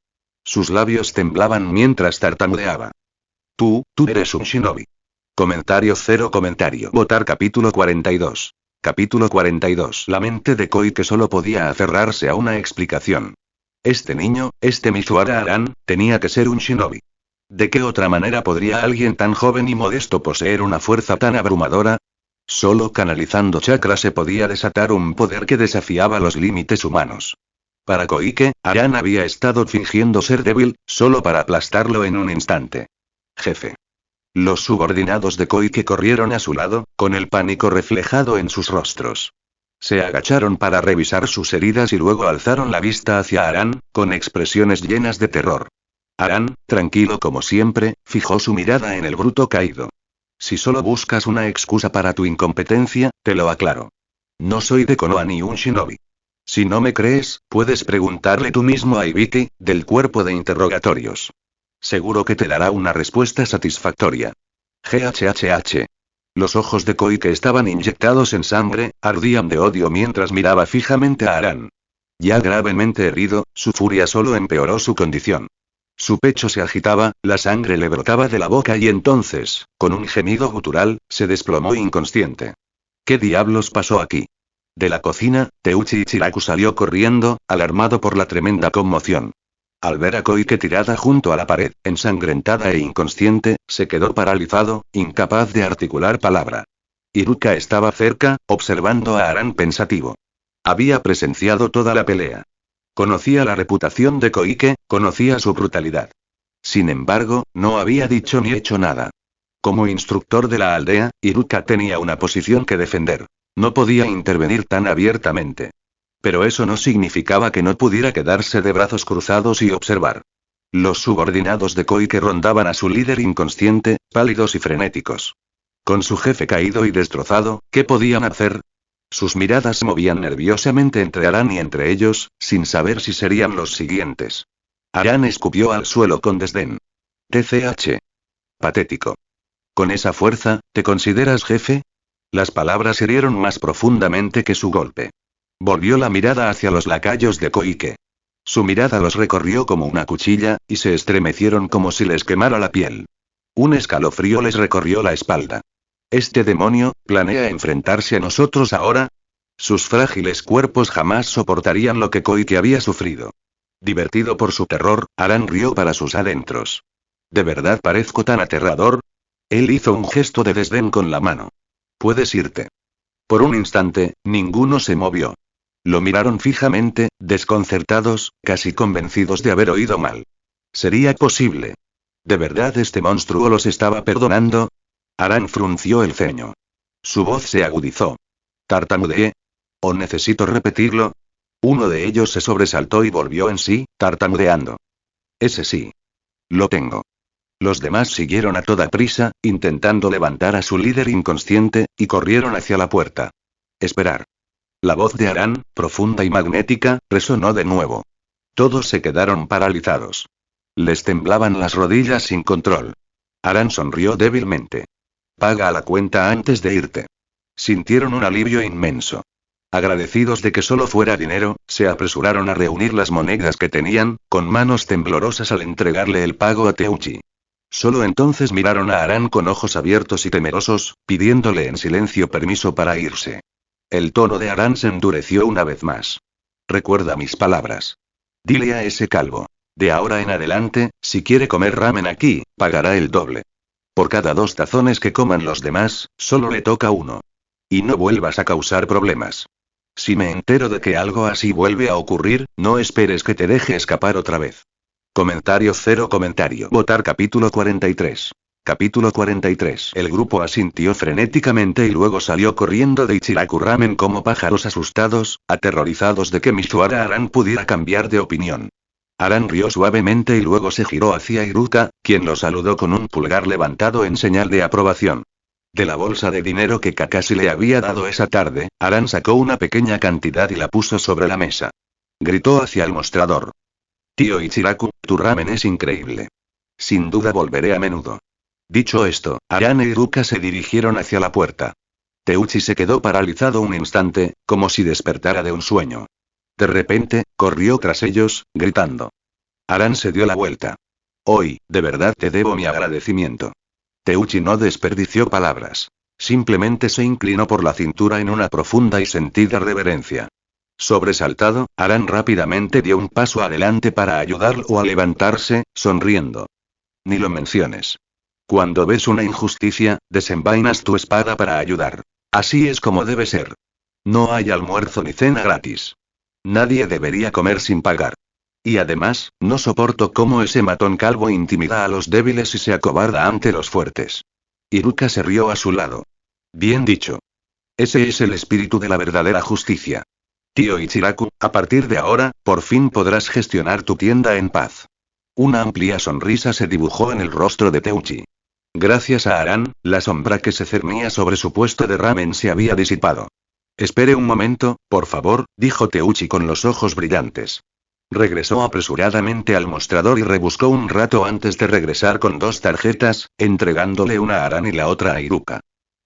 Sus labios temblaban mientras tartamudeaba. Tú eres un shinobi. Comentario. Votar capítulo 42. Capítulo 42. La mente de Koike solo podía aferrarse a una explicación. Este niño, este Mizuhara Aran, tenía que ser un shinobi. ¿De qué otra manera podría alguien tan joven y modesto poseer una fuerza tan abrumadora? Solo canalizando chakra se podía desatar un poder que desafiaba los límites humanos. Para Koike, Aran había estado fingiendo ser débil, solo para aplastarlo en un instante. Jefe. Los subordinados de Koike corrieron a su lado, con el pánico reflejado en sus rostros. Se agacharon para revisar sus heridas y luego alzaron la vista hacia Aran, con expresiones llenas de terror. Aran, tranquilo como siempre, fijó su mirada en el bruto caído. Si solo buscas una excusa para tu incompetencia, te lo aclaro. No soy de Konoha ni un shinobi. Si no me crees, puedes preguntarle tú mismo a Ibiki, del cuerpo de interrogatorios. Seguro que te dará una respuesta satisfactoria. GHHH. Los ojos de Koike estaban inyectados en sangre, ardían de odio mientras miraba fijamente a Aran. Ya gravemente herido, su furia solo empeoró su condición. Su pecho se agitaba, la sangre le brotaba de la boca y entonces, con un gemido gutural, se desplomó inconsciente. ¿Qué diablos pasó aquí? De la cocina, Teuchi Ichiraku salió corriendo, alarmado por la tremenda conmoción. Al ver a Koike tirada junto a la pared, ensangrentada e inconsciente, se quedó paralizado, incapaz de articular palabra. Iruka estaba cerca, observando a Aran pensativo. Había presenciado toda la pelea. Conocía la reputación de Koike, conocía su brutalidad. Sin embargo, no había dicho ni hecho nada. Como instructor de la aldea, Iruka tenía una posición que defender. No podía intervenir tan abiertamente. Pero eso no significaba que no pudiera quedarse de brazos cruzados y observar. Los subordinados de Koike rondaban a su líder inconsciente, pálidos y frenéticos. Con su jefe caído y destrozado, ¿qué podían hacer? Sus miradas se movían nerviosamente entre Aran y entre ellos, sin saber si serían los siguientes. Aran escupió al suelo con desdén. TCH. Patético. ¿Con esa fuerza, te consideras jefe? Las palabras hirieron más profundamente que su golpe. Volvió la mirada hacia los lacayos de Koike. Su mirada los recorrió como una cuchilla, y se estremecieron como si les quemara la piel. Un escalofrío les recorrió la espalda. ¿Este demonio planea enfrentarse a nosotros ahora? Sus frágiles cuerpos jamás soportarían lo que Koike había sufrido. Divertido por su terror, Aran rió para sus adentros. ¿De verdad parezco tan aterrador? Él hizo un gesto de desdén con la mano. Puedes irte. Por un instante, ninguno se movió. Lo miraron fijamente, desconcertados, casi convencidos de haber oído mal. ¿Sería posible? ¿De verdad este monstruo los estaba perdonando? Aran frunció el ceño. Su voz se agudizó. ¿Tartamudeé? ¿O necesito repetirlo? Uno de ellos se sobresaltó y volvió en sí, tartamudeando. Ese sí. Lo tengo. Los demás siguieron a toda prisa, intentando levantar a su líder inconsciente, y corrieron hacia la puerta. Esperar. La voz de Aran, profunda y magnética, resonó de nuevo. Todos se quedaron paralizados. Les temblaban las rodillas sin control. Aran sonrió débilmente. Paga la cuenta antes de irte. Sintieron un alivio inmenso. Agradecidos de que solo fuera dinero, se apresuraron a reunir las monedas que tenían, con manos temblorosas al entregarle el pago a Teuchi. Solo entonces miraron a Aran con ojos abiertos y temerosos, pidiéndole en silencio permiso para irse. El tono de Aran se endureció una vez más. Recuerda mis palabras. Dile a ese calvo. De ahora en adelante, si quiere comer ramen aquí, pagará el doble. Por cada 2 tazones que coman los demás, solo le toca 1. Y no vuelvas a causar problemas. Si me entero de que algo así vuelve a ocurrir, no esperes que te deje escapar otra vez. Comentario. Votar capítulo 43. Capítulo 43. El grupo asintió frenéticamente y luego salió corriendo de Ichiraku Ramen como pájaros asustados, aterrorizados de que Mizuhara Aran pudiera cambiar de opinión. Aran rió suavemente y luego se giró hacia Iruka, quien lo saludó con un pulgar levantado en señal de aprobación. De la bolsa de dinero que Kakashi le había dado esa tarde, Aran sacó una pequeña cantidad y la puso sobre la mesa. Gritó hacia el mostrador. Tío Ichiraku, tu ramen es increíble. Sin duda volveré a menudo. Dicho esto, Aran e Iruka se dirigieron hacia la puerta. Teuchi se quedó paralizado un instante, como si despertara de un sueño. De repente, corrió tras ellos, gritando. Aran se dio la vuelta. Hoy, de verdad te debo mi agradecimiento. Teuchi no desperdició palabras. Simplemente se inclinó por la cintura en una profunda y sentida reverencia. Sobresaltado, Aran rápidamente dio un paso adelante para ayudarlo a levantarse, sonriendo. Ni lo menciones. Cuando ves una injusticia, desenvainas tu espada para ayudar. Así es como debe ser. No hay almuerzo ni cena gratis. Nadie debería comer sin pagar. Y además, no soporto cómo ese matón calvo intimida a los débiles y se acobarda ante los fuertes. Iruka se rió a su lado. Bien dicho. Ese es el espíritu de la verdadera justicia. Tío Ichiraku, a partir de ahora, por fin podrás gestionar tu tienda en paz. Una amplia sonrisa se dibujó en el rostro de Teuchi. Gracias a Aran, la sombra que se cernía sobre su puesto de ramen se había disipado. Espere un momento, por favor, dijo Teuchi con los ojos brillantes. Regresó apresuradamente al mostrador y rebuscó un rato antes de regresar con 2 tarjetas, entregándole una a Aran y la otra a Iruka.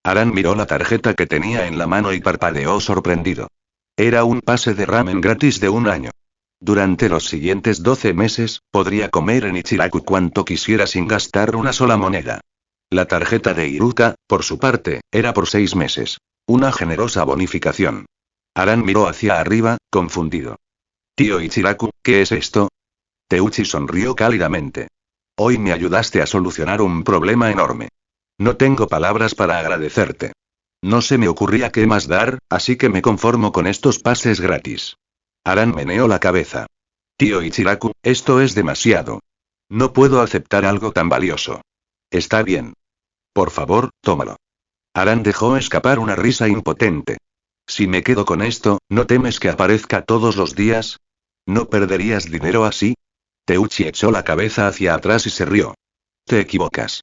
Aran miró la tarjeta que tenía en la mano y parpadeó sorprendido. Era un pase de ramen gratis de 1 año. Durante los siguientes 12 meses, podría comer en Ichiraku cuanto quisiera sin gastar una sola moneda. La tarjeta de Iruka, por su parte, era por 6 meses. Una generosa bonificación. Aran miró hacia arriba, confundido. Tío Ichiraku, ¿qué es esto? Teuchi sonrió cálidamente. Hoy me ayudaste a solucionar un problema enorme. No tengo palabras para agradecerte. No se me ocurría qué más dar, así que me conformo con estos pases gratis. Aran meneó la cabeza. Tío Ichiraku, esto es demasiado. No puedo aceptar algo tan valioso. Está bien. Por favor, tómalo. Aran dejó escapar una risa impotente. Si me quedo con esto, ¿no temes que aparezca todos los días? ¿No perderías dinero así? Teuchi echó la cabeza hacia atrás y se rió. Te equivocas.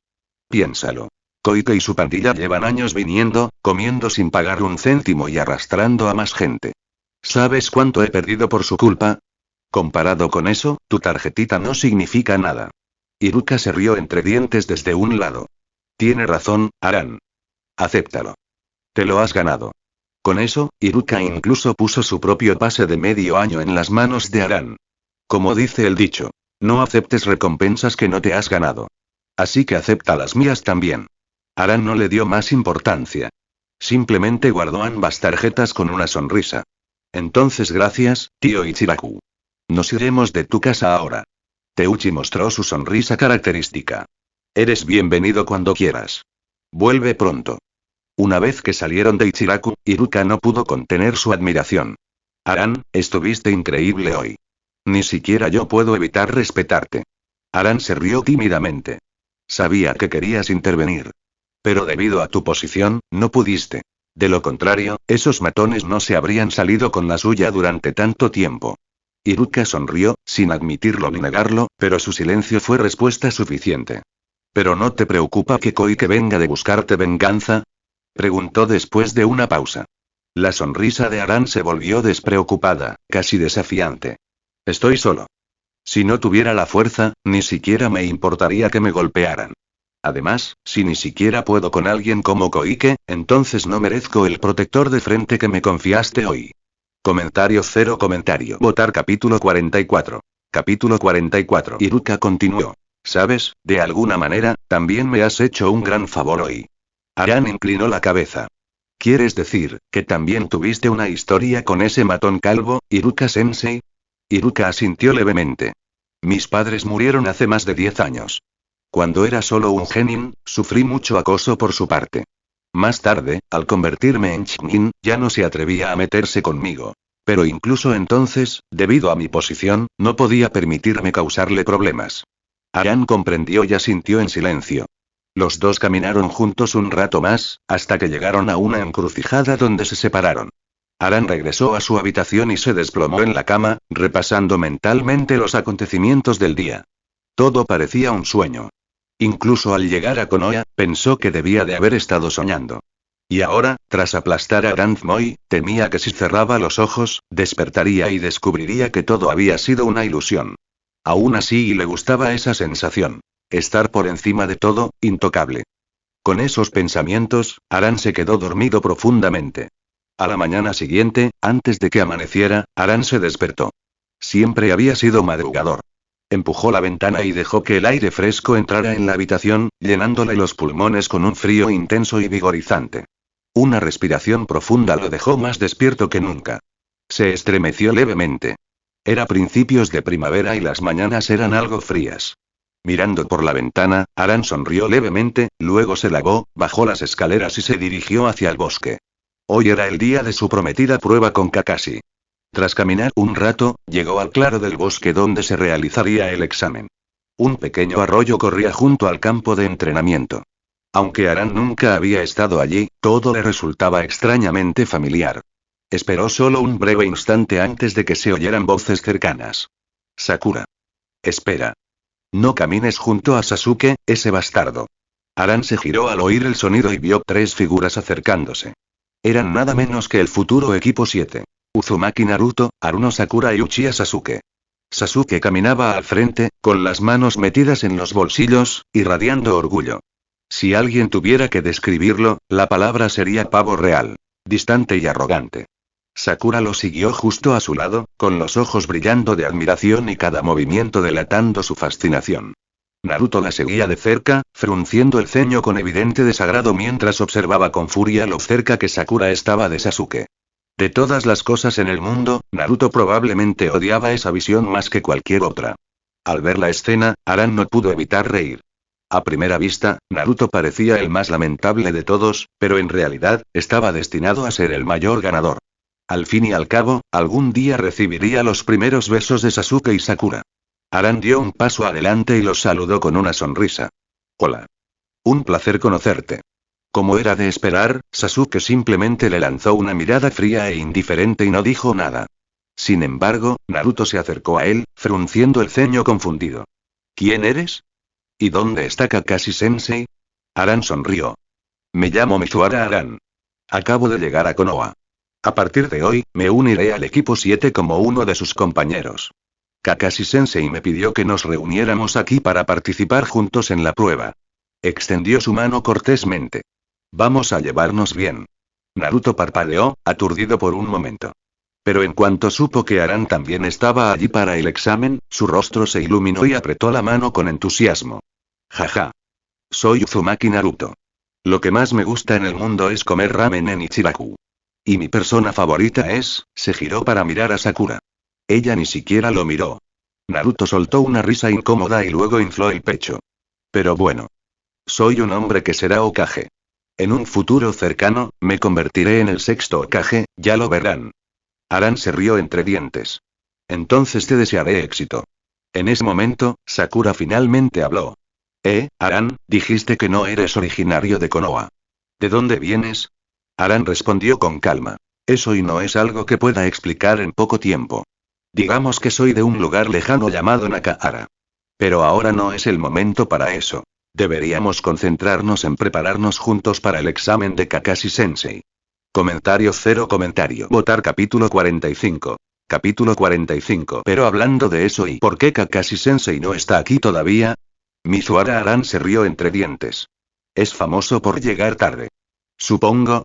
Piénsalo. Koike y su pandilla llevan años viniendo, comiendo sin pagar un céntimo y arrastrando a más gente. ¿Sabes cuánto he perdido por su culpa? Comparado con eso, tu tarjetita no significa nada. Iruka se rió entre dientes desde un lado. Tiene razón, Aran. Acéptalo. Te lo has ganado. Con eso, Iruka incluso puso su propio pase de medio año en las manos de Aran. Como dice el dicho, no aceptes recompensas que no te has ganado. Así que acepta las mías también. Aran no le dio más importancia. Simplemente guardó ambas tarjetas con una sonrisa. Entonces gracias, tío Ichiraku. Nos iremos de tu casa ahora. Teuchi mostró su sonrisa característica. Eres bienvenido cuando quieras. Vuelve pronto. Una vez que salieron de Ichiraku, Iruka no pudo contener su admiración. Aran, estuviste increíble hoy. Ni siquiera yo puedo evitar respetarte. Aran se rió tímidamente. Sabía que querías intervenir. Pero debido a tu posición, no pudiste. De lo contrario, esos matones no se habrían salido con la suya durante tanto tiempo. Iruka sonrió, sin admitirlo ni negarlo, pero su silencio fue respuesta suficiente. ¿Pero no te preocupa que Koike venga de buscarte venganza? Preguntó después de una pausa. La sonrisa de Aran se volvió despreocupada, casi desafiante. Estoy solo. Si no tuviera la fuerza, ni siquiera me importaría que me golpearan. Además, si ni siquiera puedo con alguien como Koike, entonces no merezco el protector de frente que me confiaste hoy. Comentario cero comentario. Votar capítulo 44. Capítulo 44. Iruka continuó. Sabes, de alguna manera, también me has hecho un gran favor hoy. Aran inclinó la cabeza. ¿Quieres decir, que también tuviste una historia con ese matón calvo, Iruka-sensei? Iruka asintió levemente. Mis padres murieron hace más de 10 años. Cuando era solo un genin, sufrí mucho acoso por su parte. Más tarde, al convertirme en Chunin, ya no se atrevía a meterse conmigo. Pero incluso entonces, debido a mi posición, no podía permitirme causarle problemas. Aran comprendió y asintió en silencio. Los dos caminaron juntos un rato más, hasta que llegaron a una encrucijada donde se separaron. Aran regresó a su habitación y se desplomó en la cama, repasando mentalmente los acontecimientos del día. Todo parecía un sueño. Incluso al llegar a Konoha, pensó que debía de haber estado soñando. Y ahora, tras aplastar a Aranthmoy, temía que si cerraba los ojos, despertaría y descubriría que todo había sido una ilusión. Aún así le gustaba esa sensación. Estar por encima de todo, intocable. Con esos pensamientos, Aran se quedó dormido profundamente. A la mañana siguiente, antes de que amaneciera, Aran se despertó. Siempre había sido madrugador. Empujó la ventana y dejó que el aire fresco entrara en la habitación, llenándole los pulmones con un frío intenso y vigorizante. Una respiración profunda lo dejó más despierto que nunca. Se estremeció levemente. Era principios de primavera y las mañanas eran algo frías. Mirando por la ventana, Aran sonrió levemente, luego se lavó, bajó las escaleras y se dirigió hacia el bosque. Hoy era el día de su prometida prueba con Kakashi. Tras caminar un rato, llegó al claro del bosque donde se realizaría el examen. Un pequeño arroyo corría junto al campo de entrenamiento. Aunque Aran nunca había estado allí, todo le resultaba extrañamente familiar. Esperó solo un breve instante antes de que se oyeran voces cercanas. Sakura. Espera. No camines junto a Sasuke, ese bastardo. Aran se giró al oír el sonido y vio 3 figuras acercándose. Eran nada menos que el futuro equipo 7. Uzumaki Naruto, Haruno Sakura y Uchiha Sasuke. Sasuke caminaba al frente, con las manos metidas en los bolsillos, irradiando orgullo. Si alguien tuviera que describirlo, la palabra sería pavo real. Distante y arrogante. Sakura lo siguió justo a su lado, con los ojos brillando de admiración y cada movimiento delatando su fascinación. Naruto la seguía de cerca, frunciendo el ceño con evidente desagrado mientras observaba con furia lo cerca que Sakura estaba de Sasuke. De todas las cosas en el mundo, Naruto probablemente odiaba esa visión más que cualquier otra. Al ver la escena, Aran no pudo evitar reír. A primera vista, Naruto parecía el más lamentable de todos, pero en realidad, estaba destinado a ser el mayor ganador. Al fin y al cabo, algún día recibiría los primeros besos de Sasuke y Sakura. Aran dio un paso adelante y los saludó con una sonrisa. Hola. Un placer conocerte. Como era de esperar, Sasuke simplemente le lanzó una mirada fría e indiferente y no dijo nada. Sin embargo, Naruto se acercó a él, frunciendo el ceño confundido. ¿Quién eres? ¿Y dónde está Kakashi-sensei? Aran sonrió. Me llamo Mizuhara Aran. Acabo de llegar a Konoha. A partir de hoy, me uniré al equipo 7 como uno de sus compañeros. Kakashi-sensei me pidió que nos reuniéramos aquí para participar juntos en la prueba. Extendió su mano cortésmente. Vamos a llevarnos bien. Naruto parpadeó, aturdido por un momento. Pero en cuanto supo que Aran también estaba allí para el examen, su rostro se iluminó y apretó la mano con entusiasmo. Jaja. Soy Uzumaki Naruto. Lo que más me gusta en el mundo es comer ramen en Ichiraku. Y mi persona favorita es, se giró para mirar a Sakura. Ella ni siquiera lo miró. Naruto soltó una risa incómoda y luego infló el pecho. Pero bueno. Soy un hombre que será Hokage. En un futuro cercano, me convertiré en el 6º Hokage, ya lo verán. Aran se rió entre dientes. Entonces te desearé éxito. En ese momento, Sakura finalmente habló. Aran, dijiste que no eres originario de Konoha. ¿De dónde vienes? Aran respondió con calma. Eso y no es algo que pueda explicar en poco tiempo. Digamos que soy de un lugar lejano llamado Nakahara. Pero ahora no es el momento para eso. Deberíamos concentrarnos en prepararnos juntos para el examen de Kakashi-sensei. Comentario 0 comentario. Votar capítulo 45. Capítulo 45. Pero hablando de eso y ¿por qué Kakashi-sensei no está aquí todavía? Mizuhara Aran se rió entre dientes. Es famoso por llegar tarde. Supongo.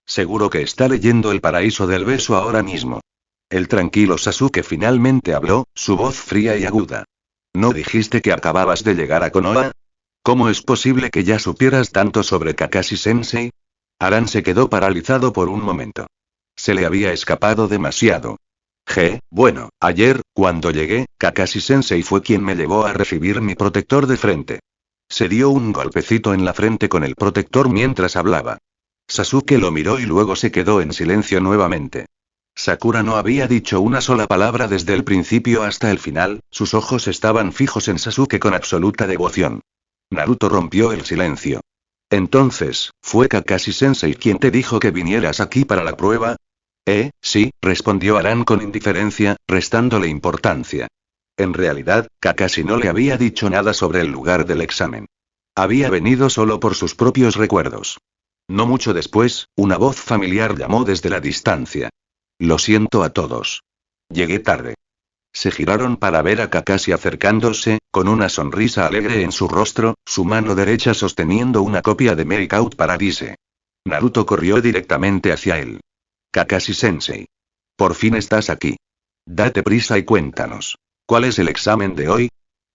Seguro que está leyendo El paraíso del beso ahora mismo. El tranquilo Sasuke finalmente habló, su voz fría y aguda. ¿No dijiste que acababas de llegar a Konoha? ¿Cómo es posible que ya supieras tanto sobre Kakashi-sensei? Aran se quedó paralizado por un momento. Se le había escapado demasiado. Bueno, ayer, cuando llegué, Kakashi-sensei fue quien me llevó a recibir mi protector de frente. Se dio un golpecito en la frente con el protector mientras hablaba. Sasuke lo miró y luego se quedó en silencio nuevamente. Sakura no había dicho una sola palabra desde el principio hasta el final, sus ojos estaban fijos en Sasuke con absoluta devoción. Naruto rompió el silencio. Entonces, ¿fue Kakashi-sensei quien te dijo que vinieras aquí para la prueba? Sí, respondió Aran con indiferencia, restándole importancia. En realidad, Kakashi no le había dicho nada sobre el lugar del examen. Había venido solo por sus propios recuerdos. No mucho después, una voz familiar llamó desde la distancia. Lo siento a todos. Llegué tarde. Se giraron para ver a Kakashi acercándose, con una sonrisa alegre en su rostro, su mano derecha sosteniendo una copia de Breakout Paradise. Naruto corrió directamente hacia él. Kakashi-sensei. Por fin estás aquí. Date prisa y cuéntanos. ¿Cuál es el examen de hoy?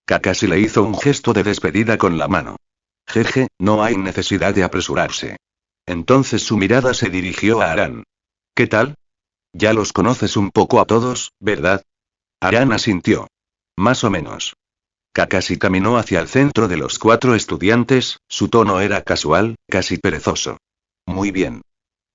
Kakashi le hizo un gesto de despedida con la mano. Jeje, no hay necesidad de apresurarse. Entonces su mirada se dirigió a Aran. ¿Qué tal? Ya los conoces un poco a todos, ¿verdad? Aran asintió. Más o menos. Kakashi caminó hacia el centro de los 4 estudiantes, su tono era casual, casi perezoso. Muy bien.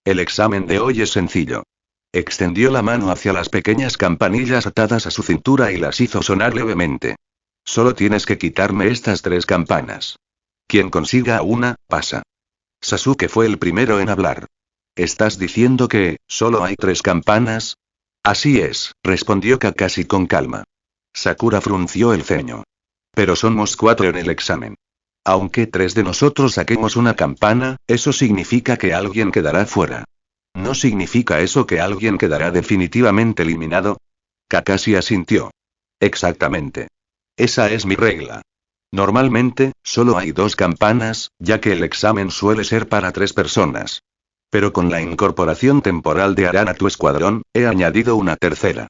El examen de hoy es sencillo. Extendió la mano hacia las pequeñas campanillas atadas a su cintura y las hizo sonar levemente. Solo tienes que quitarme estas 3 campanas. Quien consiga una, pasa. Sasuke fue el primero en hablar. ¿Estás diciendo que, solo hay 3 campanas? Así es, respondió Kakashi con calma. Sakura frunció el ceño. Pero somos 4 en el examen. Aunque 3 de nosotros saquemos una campana, eso significa que alguien quedará fuera. ¿No significa eso que alguien quedará definitivamente eliminado? Kakashi asintió. Exactamente. Esa es mi regla. Normalmente, solo hay 2 campanas, ya que el examen suele ser para 3 personas. Pero con la incorporación temporal de Aran a tu escuadrón, he añadido una tercera.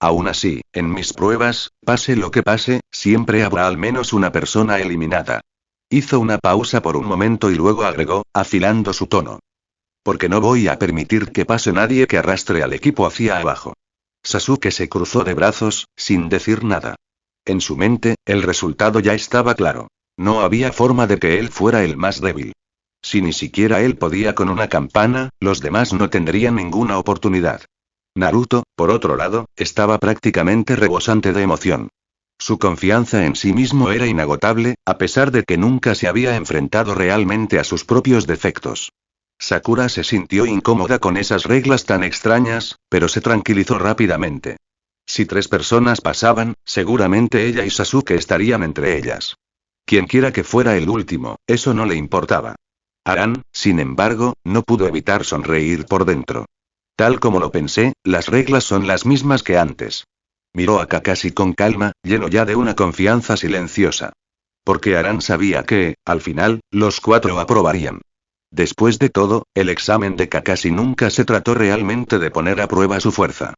Aún así, en mis pruebas, pase lo que pase, siempre habrá al menos una persona eliminada. Hizo una pausa por un momento y luego agregó, afilando su tono. Porque no voy a permitir que pase nadie que arrastre al equipo hacia abajo. Sasuke se cruzó de brazos, sin decir nada. En su mente, el resultado ya estaba claro. No había forma de que él fuera el más débil. Si ni siquiera él podía con una campana, los demás no tendrían ninguna oportunidad. Naruto, por otro lado, estaba prácticamente rebosante de emoción. Su confianza en sí mismo era inagotable, a pesar de que nunca se había enfrentado realmente a sus propios defectos. Sakura se sintió incómoda con esas reglas tan extrañas, pero se tranquilizó rápidamente. Si 3 personas pasaban, seguramente ella y Sasuke estarían entre ellas. Quienquiera que fuera el último, eso no le importaba. Aran, sin embargo, no pudo evitar sonreír por dentro. Tal como lo pensé, las reglas son las mismas que antes. Miró a Kakashi con calma, lleno ya de una confianza silenciosa. Porque Aran sabía que, al final, los 4 aprobarían. Después de todo, el examen de Kakashi nunca se trató realmente de poner a prueba su fuerza.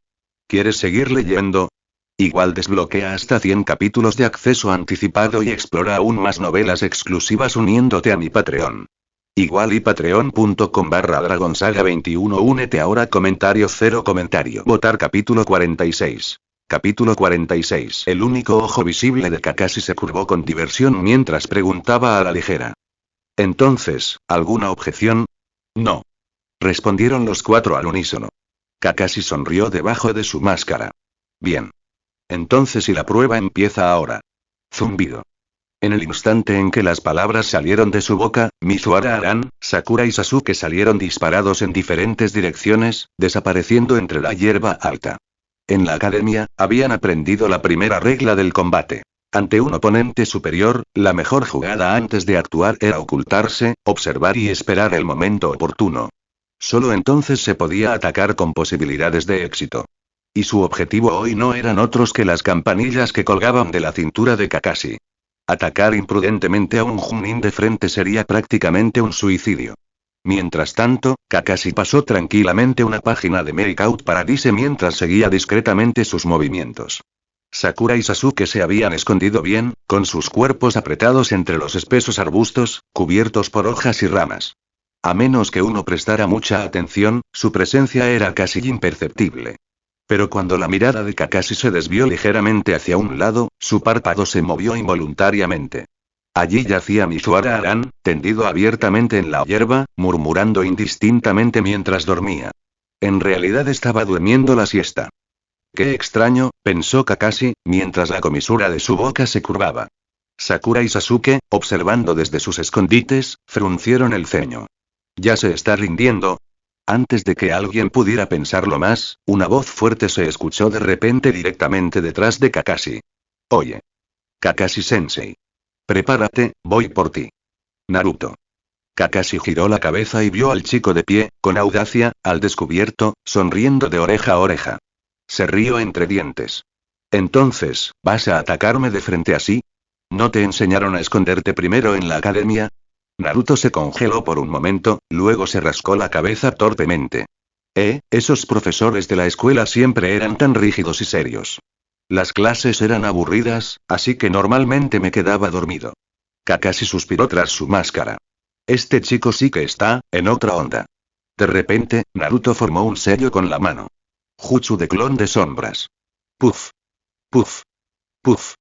¿Quieres seguir leyendo? Igual desbloquea hasta 100 capítulos de acceso anticipado y explora aún más novelas exclusivas uniéndote a mi Patreon. Igual y patreon.com/dragonsaga21. Únete ahora. Comentario 0 comentario. Votar capítulo 46. Capítulo 46. El único ojo visible de Kakashi se curvó con diversión mientras preguntaba a la ligera. Entonces, ¿alguna objeción? No. Respondieron los 4 al unísono. Kakashi sonrió debajo de su máscara. Bien. Entonces y la prueba empieza ahora. Zumbido. En el instante en que las palabras salieron de su boca, Mizuhara Aran, Sakura y Sasuke salieron disparados en diferentes direcciones, desapareciendo entre la hierba alta. En la academia, habían aprendido la primera regla del combate. Ante un oponente superior, la mejor jugada antes de actuar era ocultarse, observar y esperar el momento oportuno. Solo entonces se podía atacar con posibilidades de éxito. Y su objetivo hoy no eran otros que las campanillas que colgaban de la cintura de Kakashi. Atacar imprudentemente a un Chunin de frente sería prácticamente un suicidio. Mientras tanto, Kakashi pasó tranquilamente una página de Breakout Paradise mientras seguía discretamente sus movimientos. Sakura y Sasuke se habían escondido bien, con sus cuerpos apretados entre los espesos arbustos, cubiertos por hojas y ramas. A menos que uno prestara mucha atención, su presencia era casi imperceptible. Pero cuando la mirada de Kakashi se desvió ligeramente hacia un lado, su párpado se movió involuntariamente. Allí yacía Mizuhara Aran, tendido abiertamente en la hierba, murmurando indistintamente mientras dormía. En realidad estaba durmiendo la siesta. Qué extraño, pensó Kakashi, mientras la comisura de su boca se curvaba. Sakura y Sasuke, observando desde sus escondites, fruncieron el ceño. ¿Ya se está rindiendo? Antes de que alguien pudiera pensarlo más, una voz fuerte se escuchó de repente directamente detrás de Kakashi. Oye. Kakashi-sensei. Prepárate, voy por ti. Naruto. Kakashi giró la cabeza y vio al chico de pie, con audacia, al descubierto, sonriendo de oreja a oreja. Se rió entre dientes. Entonces, ¿vas a atacarme de frente así? ¿No te enseñaron a esconderte primero en la academia? Naruto se congeló por un momento, luego se rascó la cabeza torpemente. Esos profesores de la escuela siempre eran tan rígidos y serios. Las clases eran aburridas, así que normalmente me quedaba dormido. Kakashi suspiró tras su máscara. Este chico sí que está, en otra onda. De repente, Naruto formó un sello con la mano. Jutsu de clon de sombras. Puff. Puff. Puff.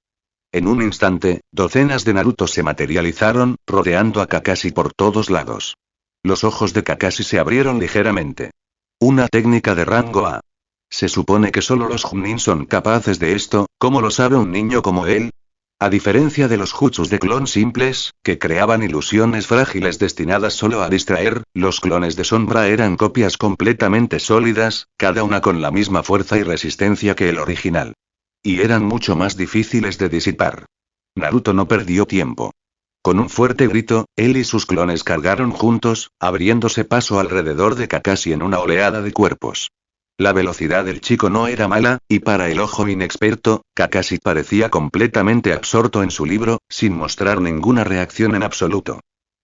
En un instante, docenas de Naruto se materializaron, rodeando a Kakashi por todos lados. Los ojos de Kakashi se abrieron ligeramente. Una técnica de rango A. Se supone que solo los Chunin son capaces de esto, ¿cómo lo sabe un niño como él? A diferencia de los jutsus de clon simples, que creaban ilusiones frágiles destinadas solo a distraer, los clones de sombra eran copias completamente sólidas, cada una con la misma fuerza y resistencia que el original. Y eran mucho más difíciles de disipar. Naruto no perdió tiempo. Con un fuerte grito, él y sus clones cargaron juntos, abriéndose paso alrededor de Kakashi en una oleada de cuerpos. La velocidad del chico no era mala, y para el ojo inexperto, Kakashi parecía completamente absorto en su libro, sin mostrar ninguna reacción en absoluto.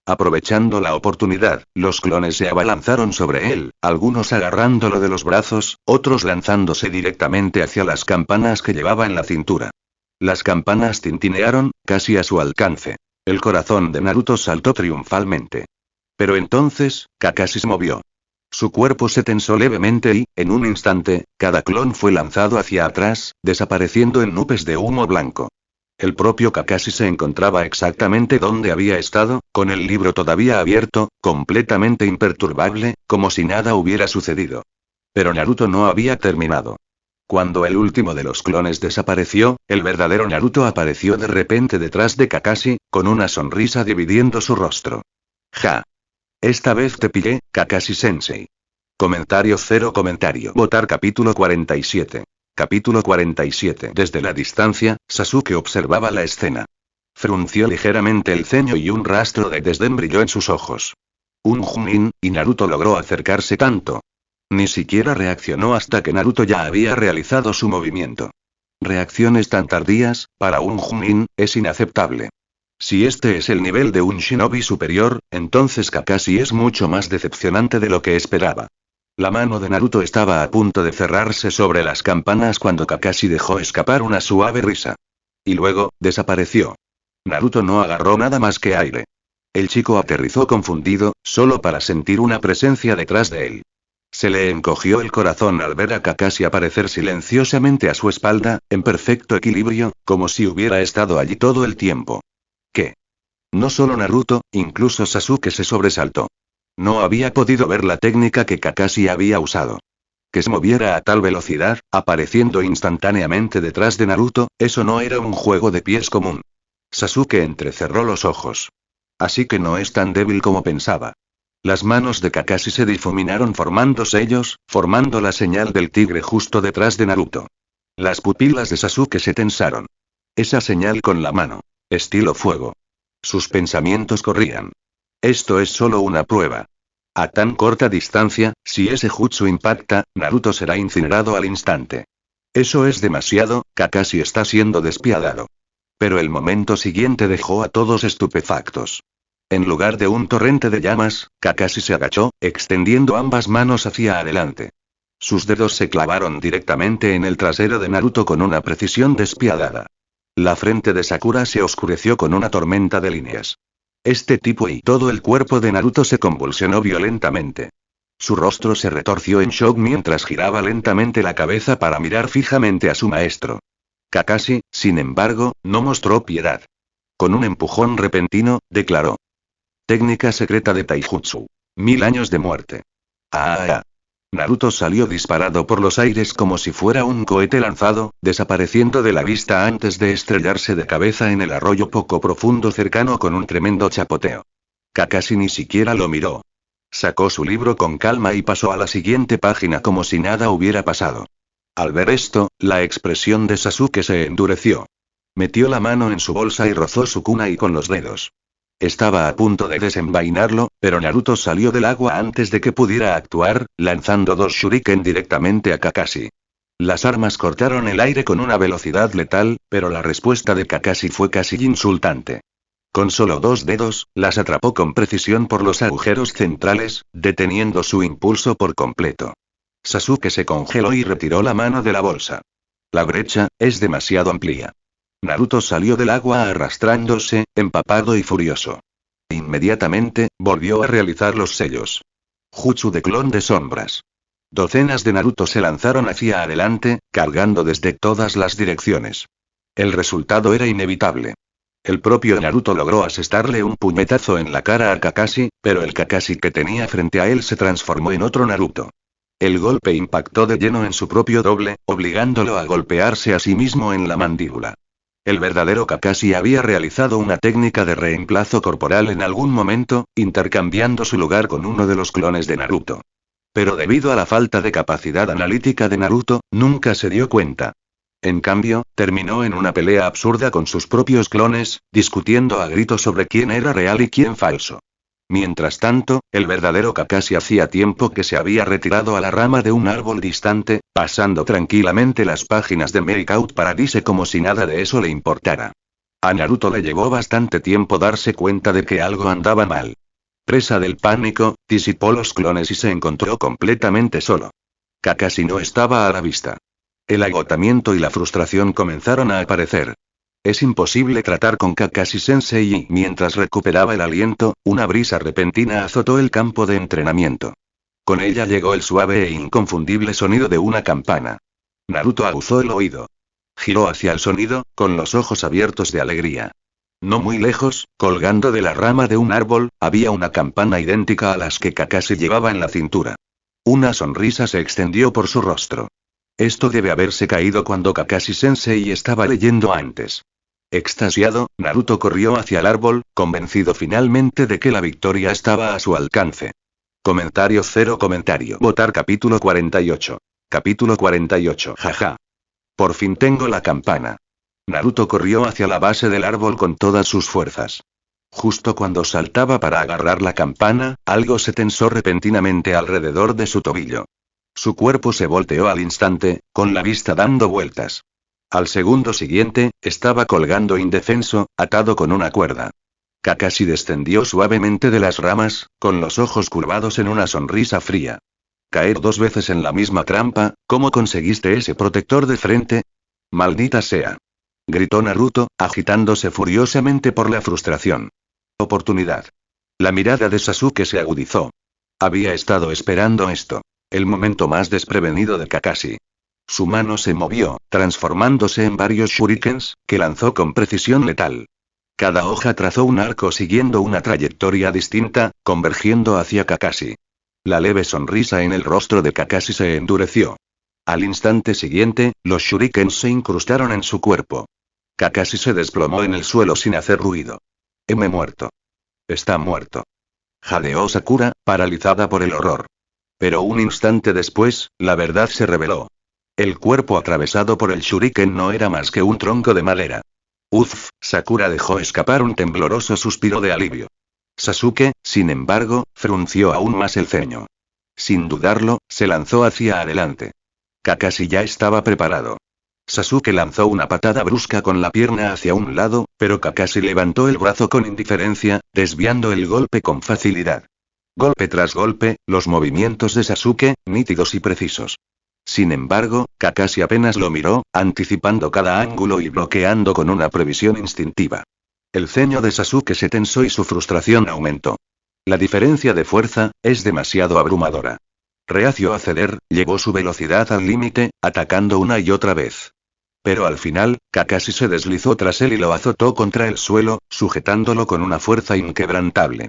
Aprovechando la oportunidad, los clones se abalanzaron sobre él, algunos agarrándolo de los brazos, otros lanzándose directamente hacia las campanas que llevaba en la cintura. Las campanas tintinearon, casi a su alcance. El corazón de Naruto saltó triunfalmente. Pero entonces, Kakashi se movió. Su cuerpo se tensó levemente y, en un instante, cada clon fue lanzado hacia atrás, desapareciendo en nubes de humo blanco. El propio Kakashi se encontraba exactamente donde había estado, con el libro todavía abierto, completamente imperturbable, como si nada hubiera sucedido. Pero Naruto no había terminado. Cuando el último de los clones desapareció, el verdadero Naruto apareció de repente detrás de Kakashi, con una sonrisa dividiendo su rostro. Ja. Esta vez te pillé, Kakashi-sensei. Comentario cero comentario. Votar capítulo 47. Capítulo 47. Desde la distancia, Sasuke observaba la escena. Frunció ligeramente el ceño y un rastro de desdén brilló en sus ojos. Un Chunin, y Naruto logró acercarse tanto. Ni siquiera reaccionó hasta que Naruto ya había realizado su movimiento. Reacciones tan tardías, para un Chunin, es inaceptable. Si este es el nivel de un shinobi superior, entonces Kakashi es mucho más decepcionante de lo que esperaba. La mano de Naruto estaba a punto de cerrarse sobre las campanas cuando Kakashi dejó escapar una suave risa. Y luego, desapareció. Naruto no agarró nada más que aire. El chico aterrizó confundido, solo para sentir una presencia detrás de él. Se le encogió el corazón al ver a Kakashi aparecer silenciosamente a su espalda, en perfecto equilibrio, como si hubiera estado allí todo el tiempo. ¿Qué? No solo Naruto, incluso Sasuke se sobresaltó. No había podido ver la técnica que Kakashi había usado. Que se moviera a tal velocidad, apareciendo instantáneamente detrás de Naruto, eso no era un juego de pies común. Sasuke entrecerró los ojos. Así que no es tan débil como pensaba. Las manos de Kakashi se difuminaron formando sellos, formando la señal del tigre justo detrás de Naruto. Las pupilas de Sasuke se tensaron. Esa señal con la mano. Estilo fuego. Sus pensamientos corrían. Esto es solo una prueba. A tan corta distancia, si ese jutsu impacta, Naruto será incinerado al instante. Eso es demasiado, Kakashi está siendo despiadado. Pero el momento siguiente dejó a todos estupefactos. En lugar de un torrente de llamas, Kakashi se agachó, extendiendo ambas manos hacia adelante. Sus dedos se clavaron directamente en el trasero de Naruto con una precisión despiadada. La frente de Sakura se oscureció con una tormenta de líneas. Este tipo y todo el cuerpo de Naruto se convulsionó violentamente. Su rostro se retorció en shock mientras giraba lentamente la cabeza para mirar fijamente a su maestro. Kakashi, sin embargo, no mostró piedad. Con un empujón repentino, declaró. Técnica secreta de Taijutsu. 1000 años de muerte. Ah. Naruto salió disparado por los aires como si fuera un cohete lanzado, desapareciendo de la vista antes de estrellarse de cabeza en el arroyo poco profundo cercano con un tremendo chapoteo. Kakashi ni siquiera lo miró. Sacó su libro con calma y pasó a la siguiente página como si nada hubiera pasado. Al ver esto, la expresión de Sasuke se endureció. Metió la mano en su bolsa y rozó su kunai con los dedos. Estaba a punto de desenvainarlo, pero Naruto salió del agua antes de que pudiera actuar, lanzando 2 shuriken directamente a Kakashi. Las armas cortaron el aire con una velocidad letal, pero la respuesta de Kakashi fue casi insultante. Con solo 2 dedos, las atrapó con precisión por los agujeros centrales, deteniendo su impulso por completo. Sasuke se congeló y retiró la mano de la bolsa. La brecha es demasiado amplia. Naruto salió del agua arrastrándose, empapado y furioso. Inmediatamente, volvió a realizar los sellos. Jutsu de clon de sombras. Docenas de Naruto se lanzaron hacia adelante, cargando desde todas las direcciones. El resultado era inevitable. El propio Naruto logró asestarle un puñetazo en la cara a Kakashi, pero el Kakashi que tenía frente a él se transformó en otro Naruto. El golpe impactó de lleno en su propio doble, obligándolo a golpearse a sí mismo en la mandíbula. El verdadero Kakashi había realizado una técnica de reemplazo corporal en algún momento, intercambiando su lugar con uno de los clones de Naruto. Pero debido a la falta de capacidad analítica de Naruto, nunca se dio cuenta. En cambio, terminó en una pelea absurda con sus propios clones, discutiendo a gritos sobre quién era real y quién falso. Mientras tanto, el verdadero Kakashi hacía tiempo que se había retirado a la rama de un árbol distante, pasando tranquilamente las páginas de Make Out Paradise como si nada de eso le importara. A Naruto le llevó bastante tiempo darse cuenta de que algo andaba mal. Presa del pánico, disipó los clones y se encontró completamente solo. Kakashi no estaba a la vista. El agotamiento y la frustración comenzaron a aparecer. Es imposible tratar con Kakashi-sensei y mientras recuperaba el aliento, una brisa repentina azotó el campo de entrenamiento. Con ella llegó el suave e inconfundible sonido de una campana. Naruto aguzó el oído. Giró hacia el sonido, con los ojos abiertos de alegría. No muy lejos, colgando de la rama de un árbol, había una campana idéntica a las que Kakashi llevaba en la cintura. Una sonrisa se extendió por su rostro. Esto debe haberse caído cuando Kakashi-sensei estaba leyendo antes. Extasiado, Naruto corrió hacia el árbol, convencido finalmente de que la victoria estaba a su alcance. Comentario cero comentario. Votar capítulo 48. Capítulo 48. Jaja. Por fin tengo la campana. Naruto corrió hacia la base del árbol con todas sus fuerzas. Justo cuando saltaba para agarrar la campana, algo se tensó repentinamente alrededor de su tobillo. Su cuerpo se volteó al instante, con la vista dando vueltas. Al segundo siguiente, estaba colgando indefenso, atado con una cuerda. Kakashi descendió suavemente de las ramas, con los ojos curvados en una sonrisa fría. Caer 2 veces en la misma trampa, ¿cómo conseguiste ese protector de frente? Maldita sea. Gritó Naruto, agitándose furiosamente por la frustración. Oportunidad. La mirada de Sasuke se agudizó. Había estado esperando esto. El momento más desprevenido de Kakashi. Su mano se movió, transformándose en varios shurikens, que lanzó con precisión letal. Cada hoja trazó un arco siguiendo una trayectoria distinta, convergiendo hacia Kakashi. La leve sonrisa en el rostro de Kakashi se endureció. Al instante siguiente, los shurikens se incrustaron en su cuerpo. Kakashi se desplomó en el suelo sin hacer ruido. Muerto. Está muerto. Jadeó Sakura, paralizada por el horror. Pero un instante después, la verdad se reveló. El cuerpo atravesado por el shuriken no era más que un tronco de madera. Uf, Sakura dejó escapar un tembloroso suspiro de alivio. Sasuke, sin embargo, frunció aún más el ceño. Sin dudarlo, se lanzó hacia adelante. Kakashi ya estaba preparado. Sasuke lanzó una patada brusca con la pierna hacia un lado, pero Kakashi levantó el brazo con indiferencia, desviando el golpe con facilidad. Golpe tras golpe, los movimientos de Sasuke, nítidos y precisos. Sin embargo, Kakashi apenas lo miró, anticipando cada ángulo y bloqueando con una previsión instintiva. El ceño de Sasuke se tensó y su frustración aumentó. La diferencia de fuerza es demasiado abrumadora. Reacio a ceder, llevó su velocidad al límite, atacando una y otra vez. Pero al final, Kakashi se deslizó tras él y lo azotó contra el suelo, sujetándolo con una fuerza inquebrantable.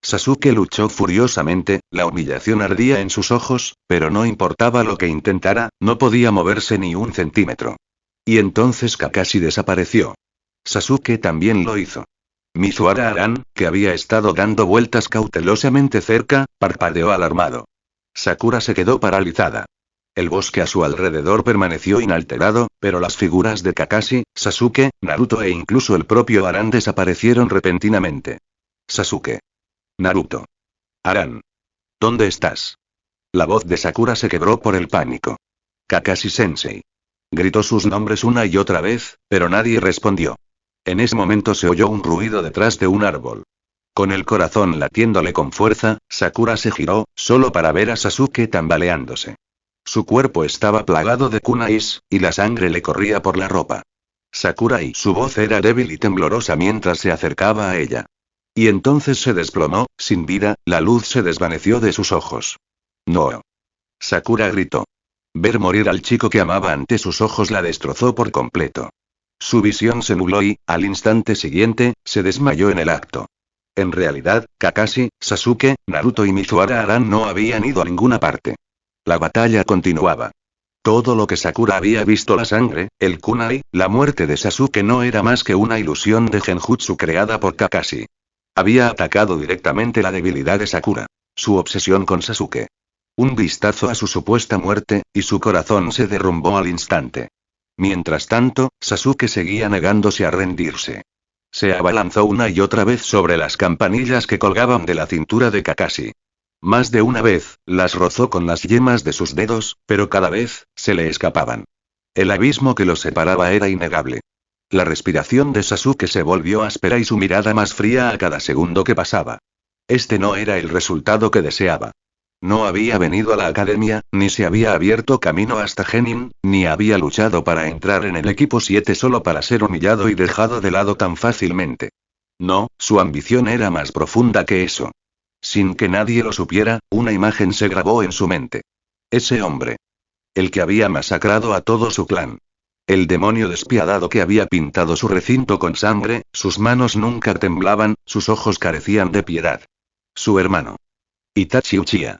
Sasuke luchó furiosamente, la humillación ardía en sus ojos, pero no importaba lo que intentara, no podía moverse ni un centímetro. Y entonces Kakashi desapareció. Sasuke también lo hizo. Mizuhara Aran, que había estado dando vueltas cautelosamente cerca, parpadeó alarmado. Sakura se quedó paralizada. El bosque a su alrededor permaneció inalterado, pero las figuras de Kakashi, Sasuke, Naruto e incluso el propio Aran desaparecieron repentinamente. Sasuke. Naruto. Aran. ¿Dónde estás? La voz de Sakura se quebró por el pánico. Kakashi-sensei. Gritó sus nombres una y otra vez, pero nadie respondió. En ese momento se oyó un ruido detrás de un árbol. Con el corazón latiéndole con fuerza, Sakura se giró, solo para ver a Sasuke tambaleándose. Su cuerpo estaba plagado de kunais, y la sangre le corría por la ropa. Sakura y su voz era débil y temblorosa mientras se acercaba a ella. Y entonces se desplomó, sin vida, la luz se desvaneció de sus ojos. No. Sakura gritó. Ver morir al chico que amaba ante sus ojos la destrozó por completo. Su visión se nubló y, al instante siguiente, se desmayó en el acto. En realidad, Kakashi, Sasuke, Naruto y Mizuhara Aran no habían ido a ninguna parte. La batalla continuaba. Todo lo que Sakura había visto, la sangre, el kunai, la muerte de Sasuke, no era más que una ilusión de genjutsu creada por Kakashi. Había atacado directamente la debilidad de Sakura. Su obsesión con Sasuke. Un vistazo a su supuesta muerte, y su corazón se derrumbó al instante. Mientras tanto, Sasuke seguía negándose a rendirse. Se abalanzó una y otra vez sobre las campanillas que colgaban de la cintura de Kakashi. Más de una vez, las rozó con las yemas de sus dedos, pero cada vez, se le escapaban. El abismo que los separaba era innegable. La respiración de Sasuke se volvió áspera y su mirada más fría a cada segundo que pasaba. Este no era el resultado que deseaba. No había venido a la academia, ni se había abierto camino hasta Genin, ni había luchado para entrar en el equipo 7 solo para ser humillado y dejado de lado tan fácilmente. No, su ambición era más profunda que eso. Sin que nadie lo supiera, una imagen se grabó en su mente. Ese hombre. El que había masacrado a todo su clan. El demonio despiadado que había pintado su recinto con sangre, sus manos nunca temblaban, sus ojos carecían de piedad. Su hermano. Itachi Uchiha.